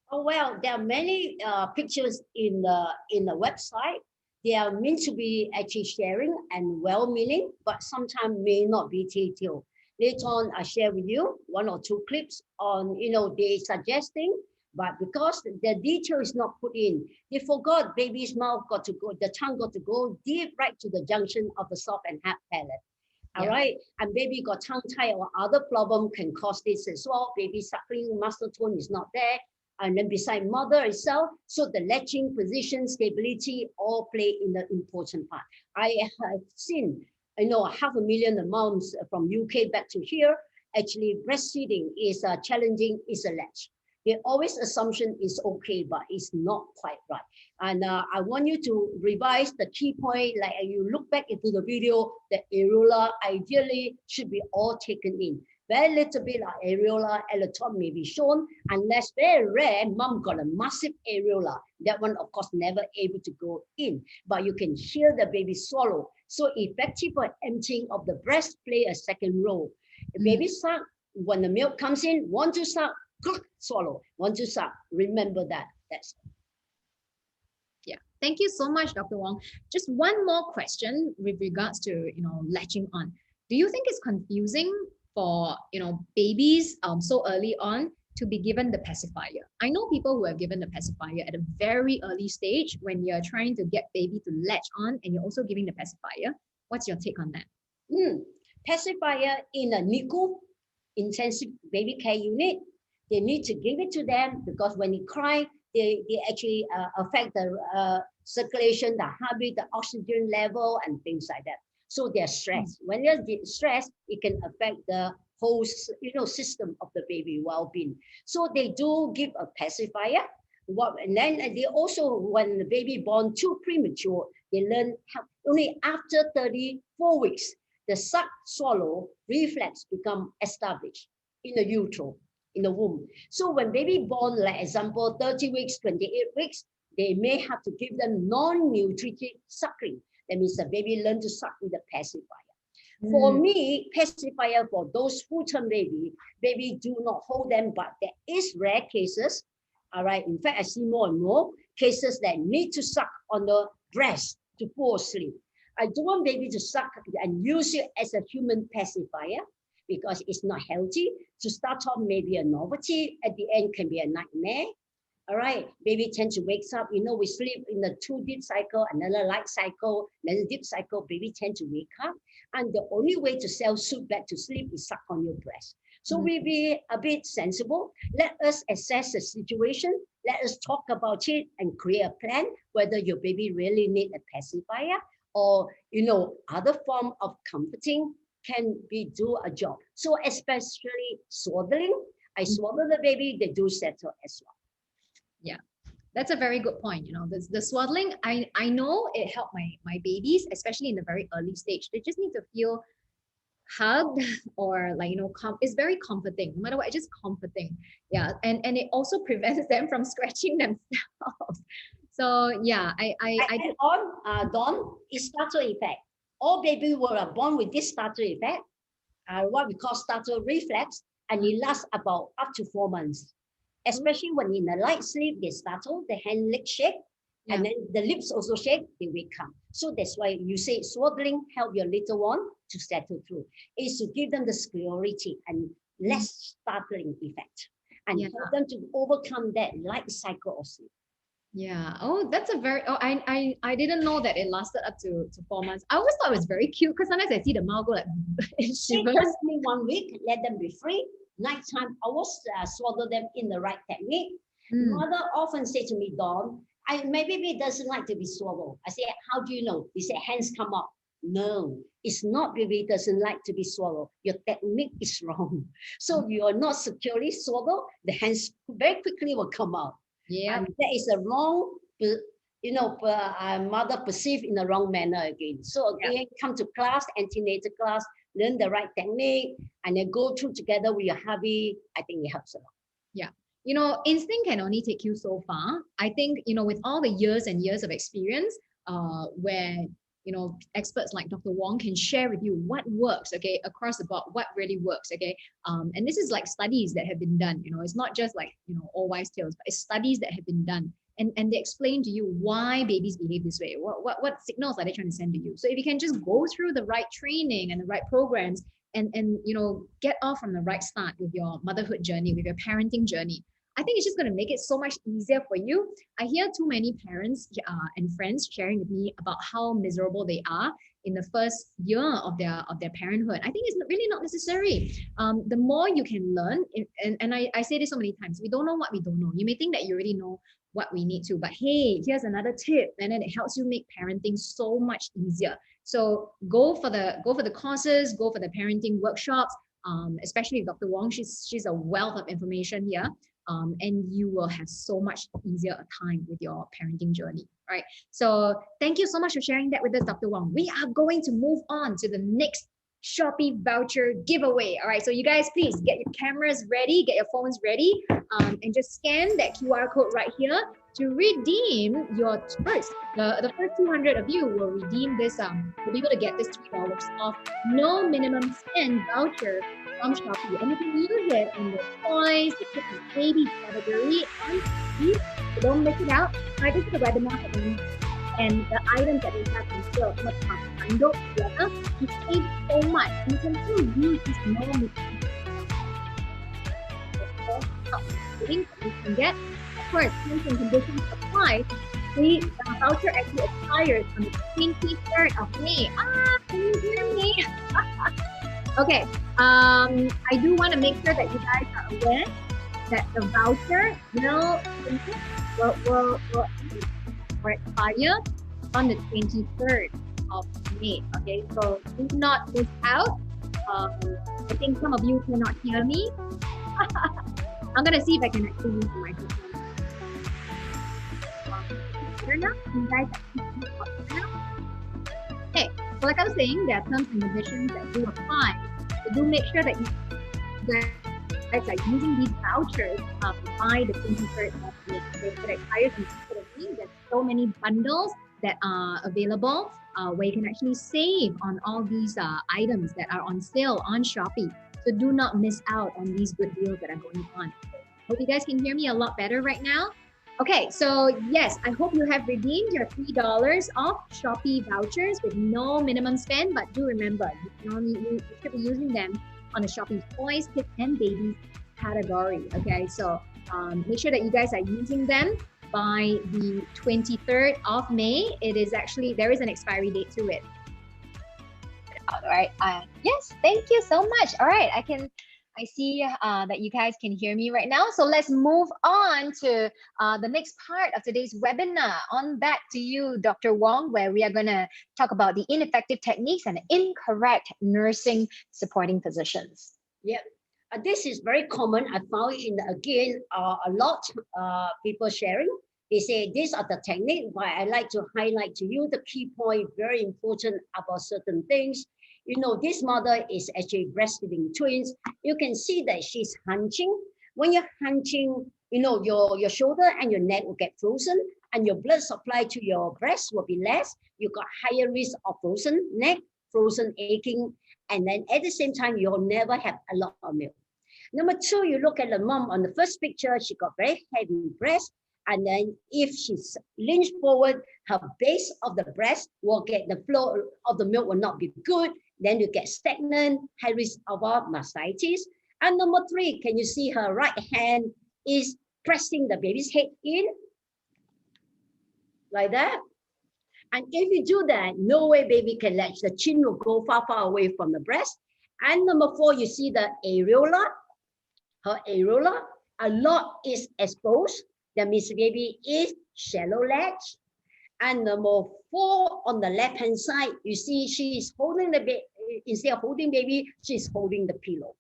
Oh, well, there are many pictures in the website. They are meant to be actually sharing and well-meaning, but sometimes may not be detailed. Later on, I share with you 1 or 2 clips on, you know, they suggesting, but because the detail is not put in, they forgot baby's mouth got to go, the tongue got to go deep right to the junction of the soft and hard palate. All right, and baby got tongue tie or other problem can cause this as well. Baby suckling muscle tone is not there, and then beside mother itself, so the latching position, stability all play in the important part. I have seen, you know, 500,000 moms from UK back to here. Actually, breastfeeding is challenging, is a latch. The always assumption is okay, but it's not quite right. And I want you to revise the key point, like you look back into the video, the areola ideally should be all taken in. Very little bit of areola at the top may be shown, unless very rare, mom got a massive areola. That one, of course, never able to go in, but you can hear the baby swallow. So effective for emptying of the breast play a second role. Baby suck, when the milk comes in, want to suck, swallow, want to suck. Remember that. That's it. Yeah, thank you so much, Dr. Wong. Just one more question with regards to, you know, latching on. Do you think it's confusing for, you know, babies so early on to be given the pacifier? I know people who have given the pacifier at a very early stage when you're trying to get baby to latch on and you're also giving the pacifier. What's your take on that? Pacifier in a NICU, intensive baby care unit, they need to give it to them because when they cry, they actually affect the circulation, the heartbeat, the oxygen level, and things like that. So they're stressed. When they're stressed, it can affect the whole, you know, system of the baby well-being. So they do give a pacifier. And then they also, when the baby born too premature, they learn how only after 34 weeks, the suck swallow reflex become established in the utero, in the womb. So when baby born, like example, 30 weeks, 28 weeks, they may have to give them non-nutritive suckling. That means the baby learn to suck with a pacifier. For me, pacifier for those full-term baby do not hold them, but there is rare cases. All right. In fact, I see more and more cases that need to suck on the breast to fall asleep. I don't want baby to suck and use it as a human pacifier because it's not healthy. To start off, maybe a novelty. At the end, can be a nightmare. All right, baby tend to wake up. You know, we sleep in the 2 deep cycle, another light cycle, then deep cycle. Baby tend to wake up, and the only way to suit back to sleep is suck on your breast. So we be a bit sensible. Let us assess the situation. Let us talk about it and create a plan whether your baby really need a pacifier or other form of comforting can be do a job. So especially swaddling, I swaddle the baby, they do settle as well. Yeah, that's a very good point. The swaddling, I know it helped my babies, especially in the very early stage. They just need to feel hugged or it's very comforting. No matter what, it's just comforting. Yeah, and it also prevents them from scratching themselves. So yeah, I Dawn, is startle effect. All baby were born with this startle effect, what we call startle reflex, and it lasts about up to 4 months. Especially when in a light sleep, they startle, the hand leg shake, and then the lips also shake, they wake up. So that's why you say swaddling help your little one to settle through. Is to give them the security and less startling effect, and help them to overcome that light cycle of sleep. Yeah. Oh, that's a very. Oh, I didn't know that it lasted up to 4 months. I always thought it was very cute because sometimes I see the mouth go like shivers. Just me 1 week, let them be free. Nighttime, I will swaddle them in the right technique. Mother often say to me, Dawn, my baby doesn't like to be swaddled. I say, how do you know? They say, hands come up. No, it's not baby doesn't like to be swallowed. Your technique is wrong. So you are not securely swaddled, the hands very quickly will come out. Yeah. And that is a wrong, mother perceived in the wrong manner again. So again, come to class, antenatal class, learn the right technique, and then go through together with your hubby. I think it helps a lot. Yeah. Instinct can only take you so far. I think, with all the years and years of experience, where, experts like Dr. Wong can share with you what works, okay, across the board, what really works, okay. And this is like studies that have been done, it's not just like, all wise tales, but it's studies that have been done. And they explain to you why babies behave this way. What signals are they trying to send to you? So if you can just go through the right training and the right programs and get off from the right start with your motherhood journey, with your parenting journey, I think it's just going to make it so much easier for you. I hear too many parents and friends sharing with me about how miserable they are in the first year of their parenthood. I think it's really not necessary. The more you can learn, and I say this so many times, we don't know what we don't know. You may think that you already know what we need to, but hey, here's another tip, and then it helps you make parenting so much easier. So go for the courses, go for the parenting workshops, especially Dr. Wong. She's a wealth of information here. And you will have so much easier a time with your parenting journey, right? So thank you so much for sharing that with us, Dr. Wong. We are going to move on to the next Shopee voucher giveaway. All right, so you guys, please get your cameras ready, get your phones ready, and just scan that QR code right here to redeem your first. The first 200 of you will redeem this. Will be able to get this $3 off, no minimum spend voucher from Shopee, and you can use it in the toys, the kids and baby category, and please, so don't miss it out. Right, this is the webinar and the items that we have in sale are bundled together. You save so much, and you can still use this no link that you can get. Of course, terms and conditions apply. The voucher actually expires on the 23rd of May. Can you hear me? Okay, I do want to make sure that you guys are aware that the voucher will expire on the 23rd of May. Okay, so do not miss out. I think some of you cannot hear me. I'm gonna see if I can actually use the microphone. You guys okay, so like I was saying, there are terms and conditions that do apply. So do make sure that you guys are using these vouchers by the 23rd of May. Okay, so that expires in there's so many bundles that are available where you can actually save on all these items that are on sale on Shopee. So do not miss out on these good deals that are going on. Hope you guys can hear me a lot better right now. Okay, so yes, I hope you have redeemed your $3 off Shopee vouchers with no minimum spend, but do remember, you should be using them on the Shopee toys, kids, and babies category. Okay, so Make sure that you guys are using them by the 23rd of May. There is an expiry date to it. All right. Yes, thank you so much. All right, I see that you guys can hear me right now. So let's move on to the next part of today's webinar. On back to you, Dr. Wong, where we are going to talk about the ineffective techniques and incorrect nursing supporting positions. Yep. This is very common. I found it a lot people sharing. They say these are the techniques, but I like to highlight to you the key point, very important about certain things. You know, this mother is actually breastfeeding twins. You can see that she's hunching. When you're hunching, you know, your shoulder and your neck will get frozen and your blood supply to your breast will be less. You got higher risk of frozen neck, frozen aching, and then at the same time, you'll never have a lot of milk. Number two, you look at the mom on the first picture, she got very heavy breast. And then if she's leans forward, her base of the breast will get the flow of the milk will not be good. Then you get stagnant, high risk of mastitis. And number three, can you see her right hand is pressing the baby's head in? Like that. And if you do that, no way baby can latch. The chin will go far, far away from the breast. And number four, you see the areola. Her areola, a lot is exposed. That means the baby is shallow latch. And number four, on the left-hand side, you see she is holding the baby. Instead of holding baby, she's holding the pillow.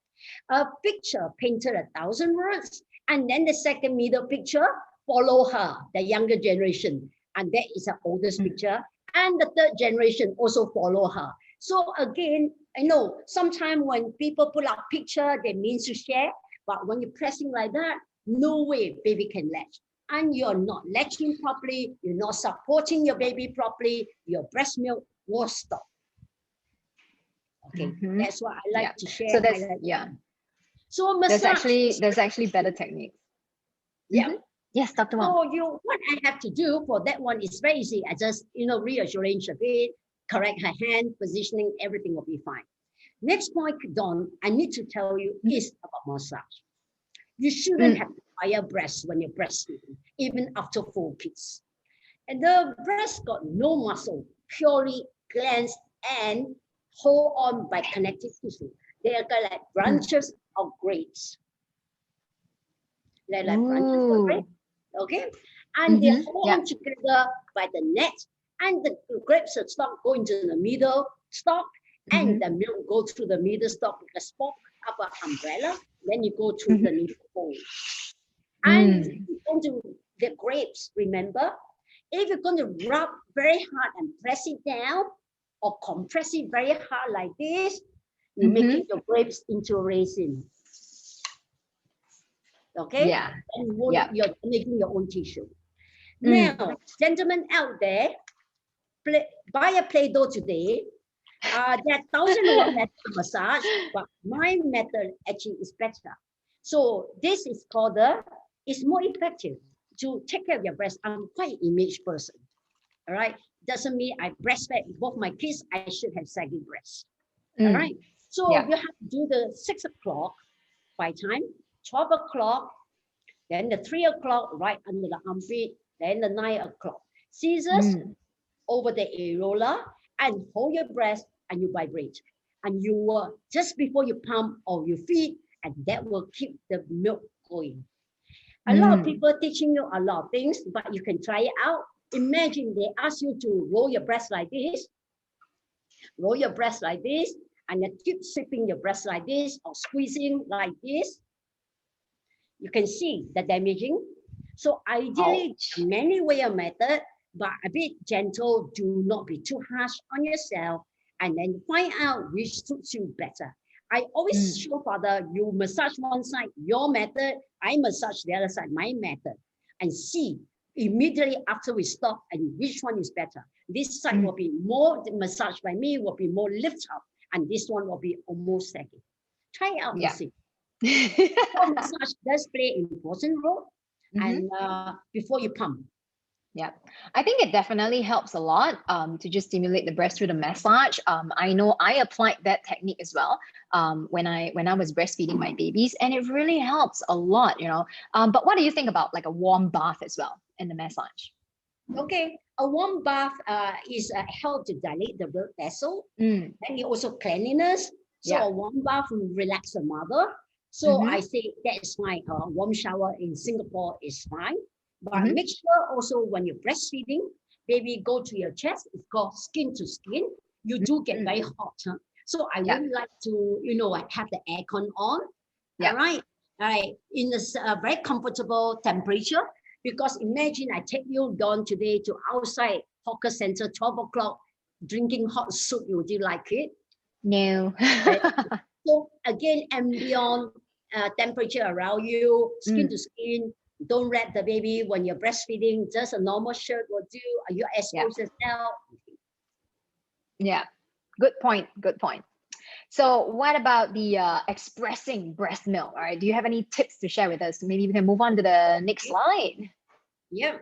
A picture painted 1,000 words. And then the second middle picture, follow her, the younger generation. And that is her oldest picture. And the third generation also follow her. So again, I know sometimes when people put out picture, they mean to share. But when you're pressing like that, no way baby can latch. And you're not latching properly, you're not supporting your baby properly, your breast milk will stop. Okay, that's what I like to share. So that's, So massage. There's actually better techniques. Yeah. Yes, Dr. Wong. So what I have to do for that one is very easy. I just, rearrange a bit, correct her hand, positioning, everything will be fine. Next point, Dawn, I need to tell you is about massage. You shouldn't have higher breasts when you're breastfeeding, even after 4 kids. And the breast got no muscle, purely glands and hold on by connective tissue. They are like branches of grapes. They're like branches of grapes, okay? And they hold on together by the net, and the grapes will stop going to the middle stalk, and the milk go through the middle stalk like a spoke up an umbrella. Then you go through the nipple hole. And you're going to the grapes, remember? If you're going to rub very hard and press it down or compress it very hard like this, you're making your grapes into resin. Okay? Yeah. And you're making your own tissue. Now, gentlemen out there, buy a Play-Doh today. There are 1,001 methods of massage, but my method actually is better. So this is called it's more effective to take care of your breast. I'm quite an image person, all right? Doesn't mean I breastfed both my kids, I should have saggy breasts, all right? So you have to do the 6 o'clock by time, 12 o'clock, then the 3 o'clock right under the armpit, then the 9 o'clock. Scissors over the areola, and hold your breast and you vibrate. And you will, just before you pump or you feed, and that will keep the milk going. A lot of people teaching you a lot of things, but you can try it out. Imagine they ask you to roll your breast like this, and then keep sweeping your breast like this, or squeezing like this. You can see the damaging. So ideally, many way of method, but a bit gentle. Do not be too harsh on yourself, and then find out which suits you better. I always show father, you massage one side, your method, I massage the other side, my method, and see immediately after we stop and which one is better. This side will be more massaged by me, will be more lift up, and this one will be almost saggy. Try it out and see. So massage does play an important role, and before you pump. Yeah, I think it definitely helps a lot to just stimulate the breast through the massage. I know I applied that technique as well when I was breastfeeding my babies, and it really helps a lot, you know. But what do you think about like a warm bath as well in the massage? Okay, a warm bath is help to dilate the blood vessel, Mm, and also cleanliness. So yeah. a warm bath will relax the mother. So Mm-hmm, I say that's fine. A warm shower in Singapore is fine, but mm-hmm, make sure also when you're breastfeeding, baby go to your chest. It's called skin to skin. You do get mm-hmm. very hot, huh? So I Yeah, would like to, have the aircon on. yeah. All right, all right, in a very comfortable temperature. Because imagine I take you down today to outside hawker center, 12 o'clock, drinking hot soup. Would you like it? No. Right? So again, ambient temperature around you, skin Mm, to skin. Don't wrap the baby when you're breastfeeding. Just a normal shirt will do. Are you yeah, exposed yourself? yeah. Good point. Good point. So what about the expressing breast milk? All right. Do you have any tips to share with us? Maybe we can move on to the next slide. Yeah.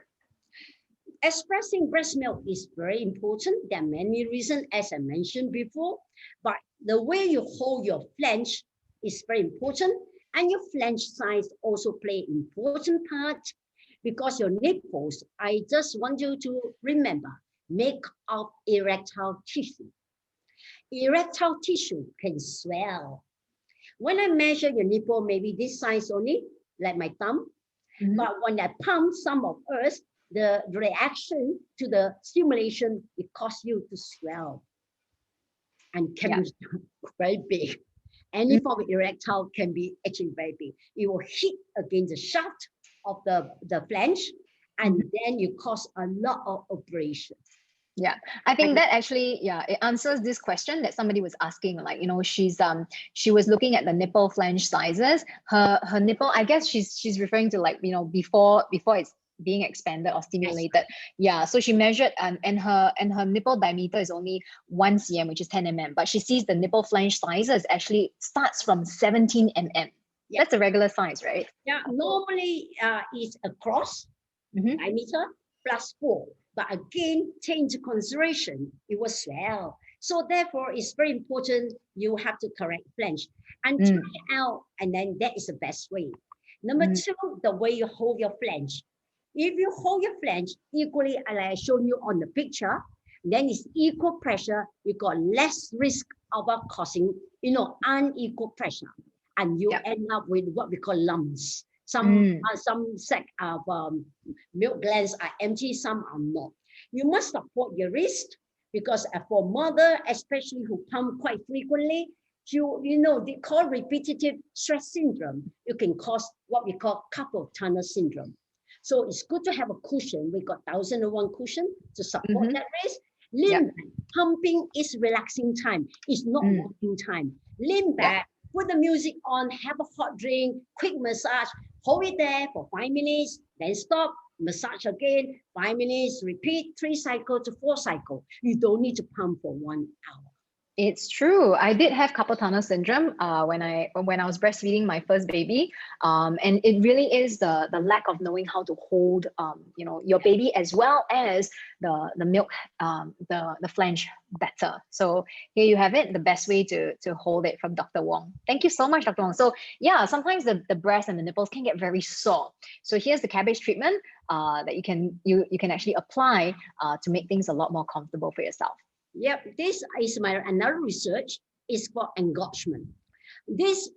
Expressing breast milk is very important. There are many reasons, as I mentioned before, but the way you hold your flange is very important, and your flange size also play important part because your nipples. I just want you to remember, make of erectile tissue. Erectile tissue can swell. When I measure your nipple, maybe this size only, like my thumb, Mhm. but when I pump some of us, the reaction to the stimulation, it causes you to swell and can Yeah. be very big. Any form of erectile can be actually very big. It will hit against the shaft of the flange, Mhm. and then you cause a lot of abrasion. Yeah, I think And that actually, yeah, it answers this question that somebody was asking. Like, you know, she was looking at the nipple flange sizes. Her nipple, I guess she's referring to like, you know, before it's being expanded or yes, stimulated. Yeah, so she measured and her nipple diameter is only 1 cm, which is 10 mm. But she sees the nipple flange sizes actually starts from 17 mm. yeah, That's a regular size, right? yeah. Normally, it's across Mm-hmm. diameter plus 4. But again, take into consideration, it was swell. So therefore, it's very important you have to correct flange and try Mm, it out, and then that is the best way. Number mm, 2, the way you hold your flange. If you hold your flange equally, like I showed you on the picture, then it's equal pressure. You got less risk of causing, unequal pressure, and you yeah. end up with what we call lumps. Mm, Some sac of milk glands are empty, some are not. You must support your wrist because for mother, especially who pump quite frequently, they call repetitive stress syndrome. You can cause what we call carpal tunnel syndrome. So it's good to have a cushion. We got 1001 cushion to support mm-hmm. that wrist. Yeah. Lean back. Pumping is relaxing time. It's not Mm, walking time. Lean yeah. back. Put the music on. Have a hot drink. Quick massage. Hold it there for 5 minutes. Then stop. Massage again. 5 minutes. Repeat 3 cycle to 4 cycle. You don't need to pump for 1 hour. It's true. I did have carpal tunnel syndrome when I was breastfeeding my first baby, and it really is the lack of knowing how to hold your baby as well as the milk the flange better. So here you have it, the best way to hold it from Dr. Wong. Thank you so much, Dr. Wong. So yeah, sometimes the breast and the nipples can get very sore. So here's the cabbage treatment that you can actually apply to make things a lot more comfortable for yourself. Yep, this is my another research is for engorgement. This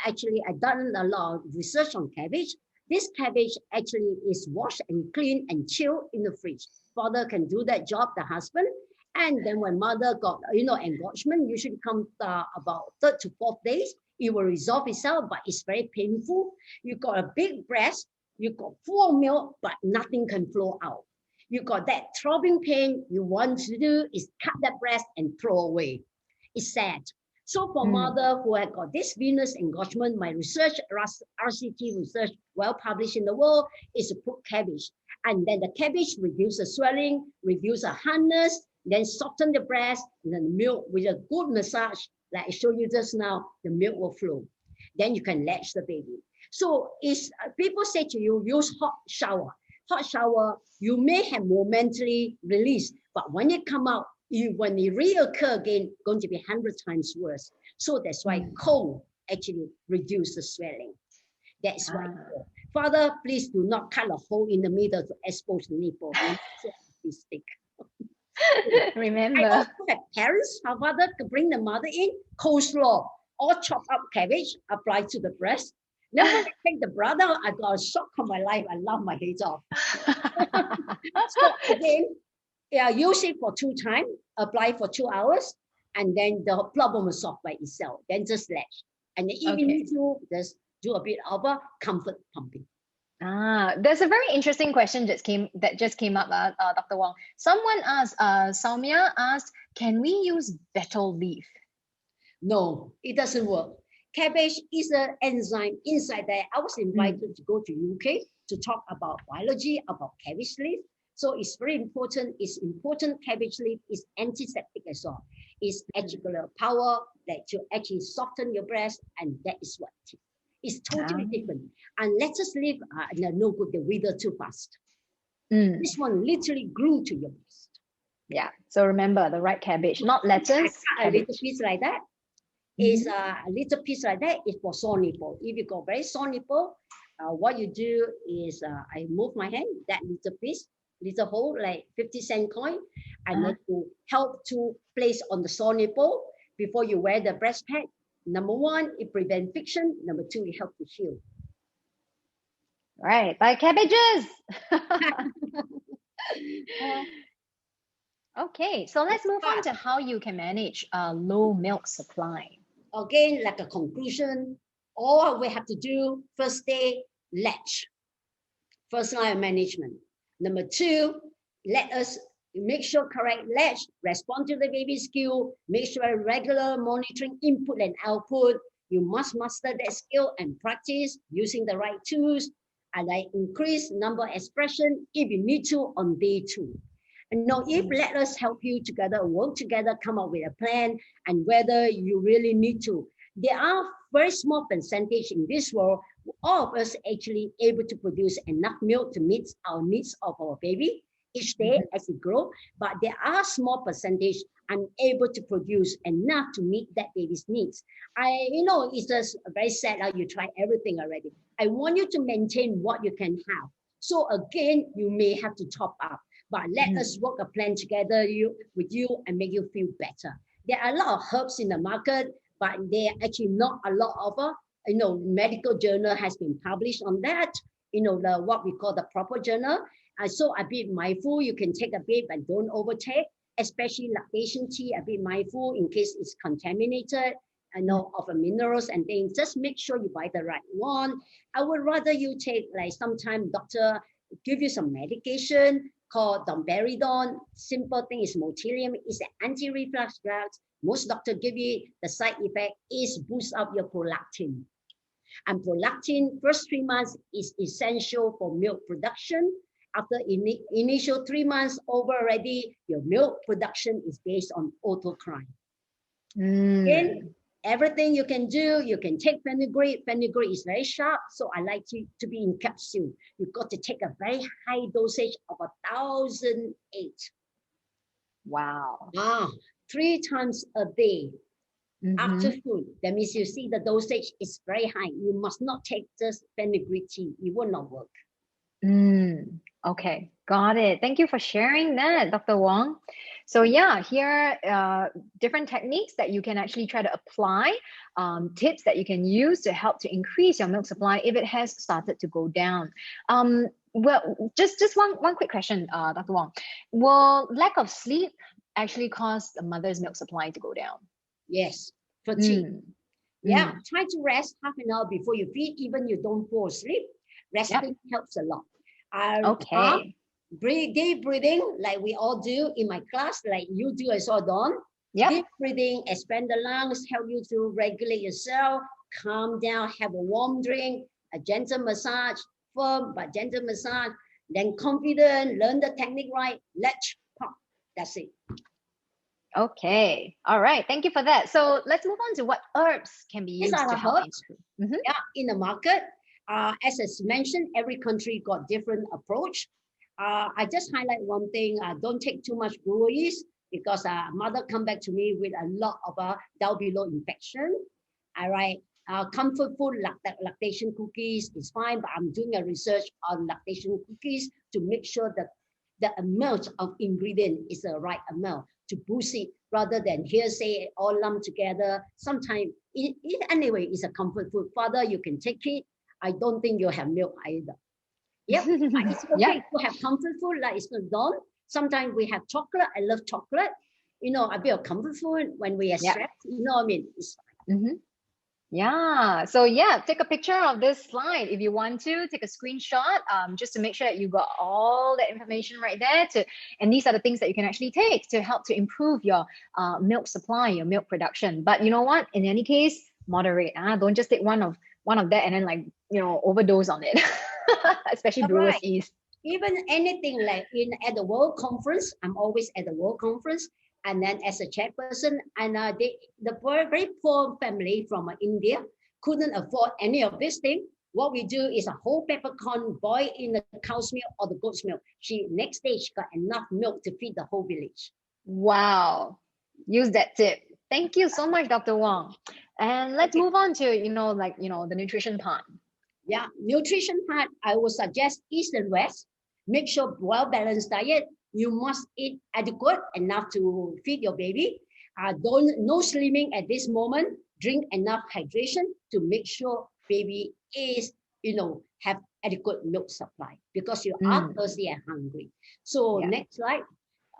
actually I done a lot of research on cabbage. This cabbage actually is washed and cleaned and chilled in the fridge. Father can do that job, the husband. And then when mother got engorgement, usually comes about 3rd to 4th days. It will resolve itself, but it's very painful. You got a big breast, you got full of milk, but nothing can flow out. You got that throbbing pain. You want to do is cut that breast and throw away. It's sad. So for Mm, mother who had got this venous engorgement, my research, RCT research, well published in the world, is to put cabbage. And then the cabbage reduce the swelling, reduce the hardness, then soften the breast, and then the milk with a good massage, like I showed you just now, the milk will flow. Then you can latch the baby. So people say to you, use hot shower. hot shower, you may have momentarily release, but when you come out, when it reoccur again, going to be 100 times worse. So that's why cold actually reduces the swelling. That's why. Father, please do not cut a hole in the middle to expose the nipple. Please stick. Remember. I also have parents, our father to bring the mother in, coleslaw, or chop up cabbage, apply to the breast. Then when I take the brother, I got a shock of my life. I laugh my head off. So again, use it for 2 times, apply for 2 hours, and then the problem will solve by itself. Then just latch. And then if you need to, just do a bit of a comfort pumping. There's a very interesting question that just came up, Dr. Wong. Someone asked, Soumya asked, can we use betel leaf? No, it doesn't work. Cabbage is an enzyme inside there. I was invited to go to UK to talk about biology, about cabbage leaf. So it's very important. It's important. Cabbage leaf is antiseptic as well. It's actually power that to actually soften your breast, and that is what it is. It's totally different. And lettuce leaf are no good. They wither too fast. This one literally grew to your breast. Yeah. So remember the right cabbage, not lettuce. A little piece like that is a little piece like that is for sore nipple. If you got very sore nipple, what you do is I move my hand, that little piece, little hole like 50-cent coin, and then to help to place on the sore nipple before you wear the breast pad. Number 1, it prevents friction. Number 2, it helps to heal. Right, buy cabbages. Okay, so let's move on to how you can manage low milk supply. Again, like a conclusion, all we have to do, first day, latch. First line of management. Number 2, let us make sure correct latch, respond to the baby's skill, make sure regular monitoring input and output. You must master that skill and practice using the right tools, and I increase number expression if you need to on day 2. And now if let us help you together, work together, come up with a plan, and whether you really need to. There are very small percentage in this world, all of us actually able to produce enough milk to meet our needs of our baby each day as it grows, but there are small percentage unable to produce enough to meet that baby's needs. It's just very sad how you try everything already. I want you to maintain what you can have. So again, you may have to top up, but let us work a plan together with you and make you feel better. There are a lot of herbs in the market, but there are actually not a lot of medical journal has been published on that. What we call the proper journal. So a bit mindful, you can take a bit, but don't overtake, especially lactation tea, a bit mindful in case it's contaminated, of the minerals and things. Just make sure you buy the right one. I would rather you take, like sometime doctor give you some medication called domperidone. Simple thing is Motilium. It's an anti-reflux drug. Most doctor give you the side effect is boost up your prolactin. And prolactin, first 3 months is essential for milk production. After initial 3 months over already, your milk production is based on autocrine. Again, everything you can do, you can take fenugreek. Fenugreek is very sharp, so I like to be in capsule. You've got to take a very high dosage of 1,008. Wow. 3 times a day after food. That means you see the dosage is very high. You must not take just fenugreek tea. It will not work. Okay, got it. Thank you for sharing that, Dr. Wong. So yeah, here are different techniques that you can actually try to apply, tips that you can use to help to increase your milk supply if it has started to go down. Well, just one quick question, Dr. Wong. Will lack of sleep actually cause the mother's milk supply to go down? Yes, fatigue. Yeah, try to rest half an hour before you feed, even you don't fall asleep. Resting helps a lot. Okay. Deep breathing, like we all do in my class, like you do as well, Dawn. Deep breathing, expand the lungs, help you to regulate yourself, calm down, have a warm drink, a gentle massage, firm but gentle massage, then confident, learn the technique right, latch, pop. That's it. Okay. All right. Thank you for that. So let's move on to what herbs can be used to help improve. Yeah, in the market, As I mentioned, every country got different approach. I just highlight one thing, don't take too much breweries because mother come back to me with a lot of down below infection. All right. Comfort food, lactation cookies is fine, but I'm doing a research on lactation cookies to make sure that the amount of ingredient is the right amount to boost it rather than hearsay all lumped together. Sometimes, anyway, it's a comfort food. Father, you can take it. I don't think you have milk either. Yep, it's okay Yeah. to have comfort food like it's not done. Sometimes we have chocolate. I love chocolate. You know, a bit of comfort food when we are Yeah. stressed. You know what I mean? It's fine. Yeah. So yeah, take a picture of this slide if you want to. Take a screenshot, just to make sure that you got all the information right there. And these are the things that you can actually take to help to improve your milk supply, your milk production. But you know what? In any case, moderate. Don't just take one of that and then overdose on it. Especially All brewer's right. yeast. Even anything like at the World Conference, I'm always at the World Conference, and then as a chairperson, and the very poor family from India couldn't afford any of this thing. What we do is a whole peppercorn boiled in the cow's milk or the goat's milk. Next day she got enough milk to feed the whole village. Wow. Use that tip. Thank you so much, Dr. Wong. And let's move on to the nutrition part. Yeah, nutrition part, I would suggest East and West. Make sure well-balanced diet. You must eat adequate enough to feed your baby. No slimming at this moment. Drink enough hydration to make sure baby is, have adequate milk supply because you are thirsty and hungry. So next slide.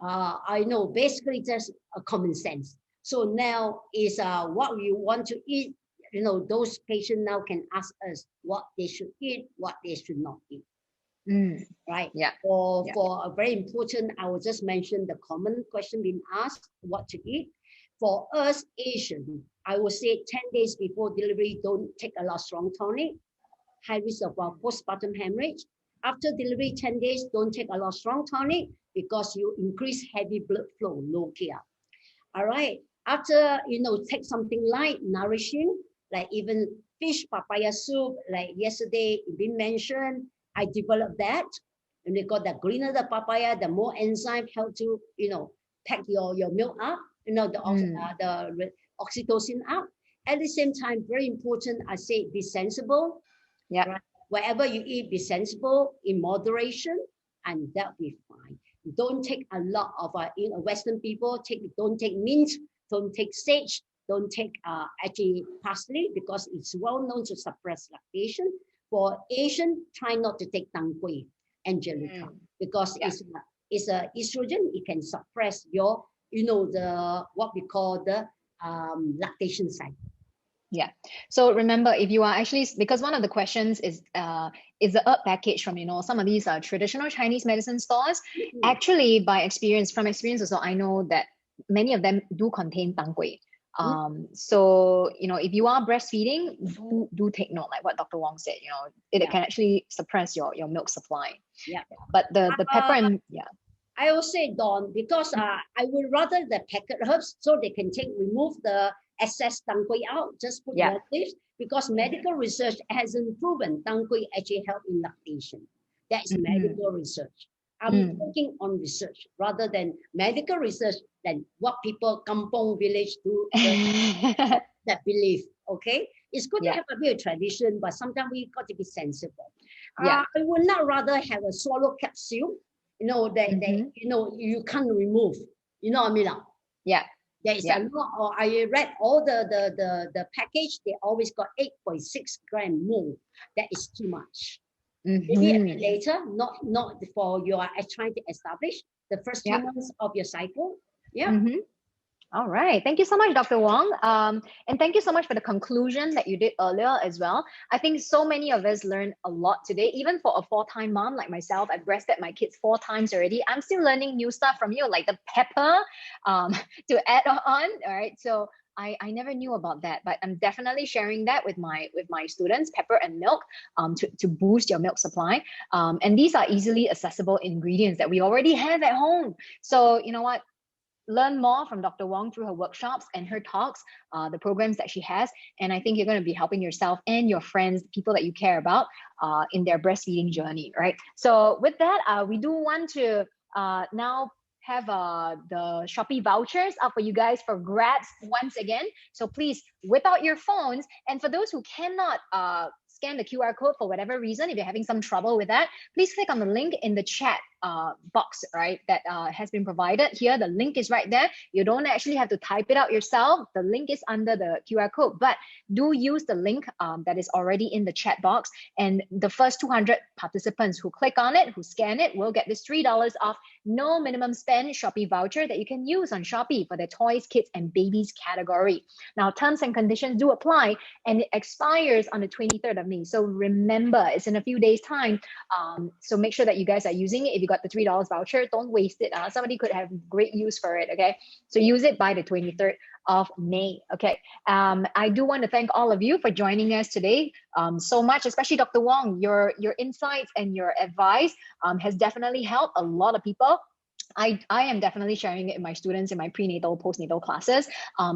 I know basically just a common sense. So now is what we want to eat. Those patients now can ask us what they should eat, what they should not eat. Right? Yeah. For a very important, I will just mention the common question being asked, what to eat. For us Asian, I would say 10 days before delivery, don't take a lot of strong tonic. High risk of postpartum hemorrhage. After delivery, 10 days, don't take a lot of strong tonic because you increase heavy blood flow, low care. All right. After, take something light, nourishing, like even fish papaya soup, like yesterday been mentioned, I developed that. And they got the greener the papaya, the more enzyme help to, pack your milk up, the oxytocin up. At the same time, very important, I say be sensible. Yeah. Right? Whatever you eat, be sensible in moderation, and that'll be fine. Don't take a lot of Western people, don't take mint, don't take sage, don't take actually parsley because it's well known to suppress lactation. For Asian, try not to take tang kui, angelica, because it's a estrogen. It can suppress your, what we call the lactation cycle. Yeah. So remember, if you are actually, because one of the questions is the herb package from some of these traditional Chinese medicine stores. Actually, from experience also, I know that many of them do contain tang kui. So if you are breastfeeding, do take note, like what Dr. Wong said. It can actually suppress your milk supply. Yeah. But the pepper and I will say, Dawn, because I would rather the packet herbs so they can remove the excess tang kui out, just put more leaves, because medical research hasn't proven tang kui actually help in lactation. That is medical research. I'm working on research rather than medical research than what people kampong village do that believe. Okay, it's good to have a bit of tradition, but sometimes we got to be sensible. I would not rather have a swallow capsule. That you can't remove. You know what I mean? Yeah. There is a lot. Or I read all the package. They always got 8.6 gram more. That is too much. Maybe a bit later. Not for you are trying to establish the first 2 months of your cycle. Yeah. All right. Thank you so much, Dr. Wong. And thank you so much for the conclusion that you did earlier as well. I think so many of us learned a lot today, even for a 4-time mom like myself. I've breastfed my kids 4 times already. I'm still learning new stuff from you, like the pepper to add on. All right. So I never knew about that, but I'm definitely sharing that with my students, pepper and milk, to boost your milk supply. And these are easily accessible ingredients that we already have at home. So you know what? learn more from Dr. Wong through her workshops and her talks, the programs that she has. And I think you're going to be helping yourself and your friends, people that you care about, in their breastfeeding journey, right? So with that, we do want to now have the Shopee vouchers up for you guys for grabs once again. So please whip out your phones. And for those who cannot scan the QR code for whatever reason, if you're having some trouble with that, please click on the link in the chat box, right, that has been provided here. The link is right there. You don't actually have to type it out yourself. The link is under the QR code, but do use the link that is already in the chat box. And the first 200 participants who click on it, who scan it, will get this $3 off, no minimum spend Shopee voucher that you can use on Shopee for the toys, kids, and babies category. Now, terms and conditions do apply, and it expires on the 23rd of May. So remember, it's in a few days' time. So make sure that you guys are using it. If you got the $3 voucher, don't waste it. Somebody could have great use for it, okay? So use it by the 23rd of May, okay? I do want to thank all of you for joining us today so much, especially Dr. Wong. Your insights and your advice has definitely helped a lot of people. I am definitely sharing it in my students in my prenatal, postnatal classes.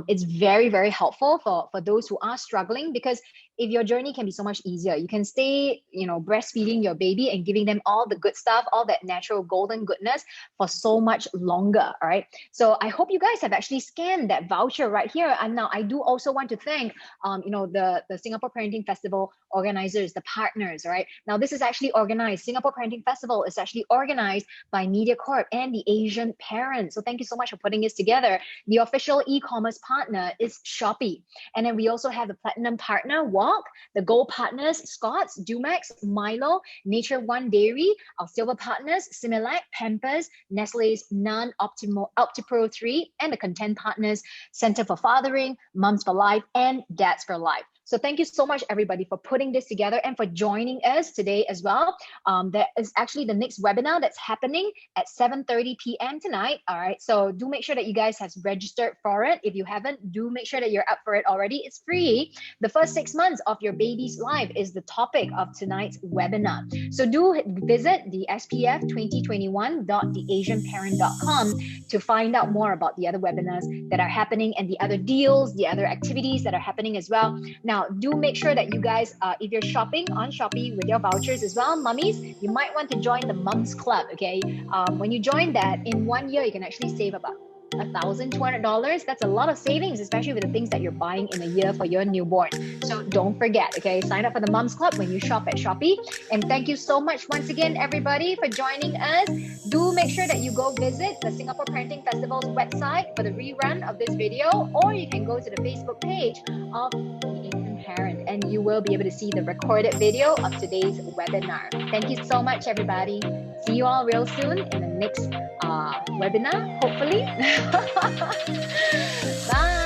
It's very, very helpful for those who are struggling, because if your journey can be so much easier, you can stay, breastfeeding your baby and giving them all the good stuff, all that natural golden goodness for so much longer, all right? So I hope you guys have actually scanned that voucher right here. And now I do also want to thank, the Singapore Parenting Festival organizers, the partners, right? Now this is actually organized. Singapore Parenting Festival is actually organized by MediaCorp and the Asian Parents. So thank you so much for putting this together. The official e-commerce partner is Shopee. And then we also have the platinum partner, Walk, the gold partners, Scott's, Dumex, Milo, Nature One Dairy, our silver partners, Similac, Pampers, Nestle's Non OptiPro 3, and the content partners, Center for Fathering, Mums for Life, and Dads for Life. So thank you so much, everybody, for putting this together and for joining us today as well. There is actually the next webinar that's happening at 7:30 p.m. tonight. All right. So do make sure that you guys have registered for it. If you haven't, do make sure that you're up for it already. It's free. The first 6 months of your baby's life is the topic of tonight's webinar. So do visit the spf2021.theasianparent.com to find out more about the other webinars that are happening and the other deals, the other activities that are happening as well. Now, do make sure that you guys, if you're shopping on Shopee with your vouchers as well, mummies, you might want to join the Mums Club, okay? When you join that, in 1 year, you can actually save about $1,200. That's a lot of savings, especially with the things that you're buying in a year for your newborn. So don't forget, okay? Sign up for the Mums Club when you shop at Shopee. And thank you so much once again, everybody, for joining us. Do make sure that you go visit the Singapore Parenting Festival's website for the rerun of this video, or you can go to the Facebook page of the Asian Parent, and you will be able to see the recorded video of today's webinar. Thank you so much, everybody. See you all real soon in the next webinar, hopefully. Bye.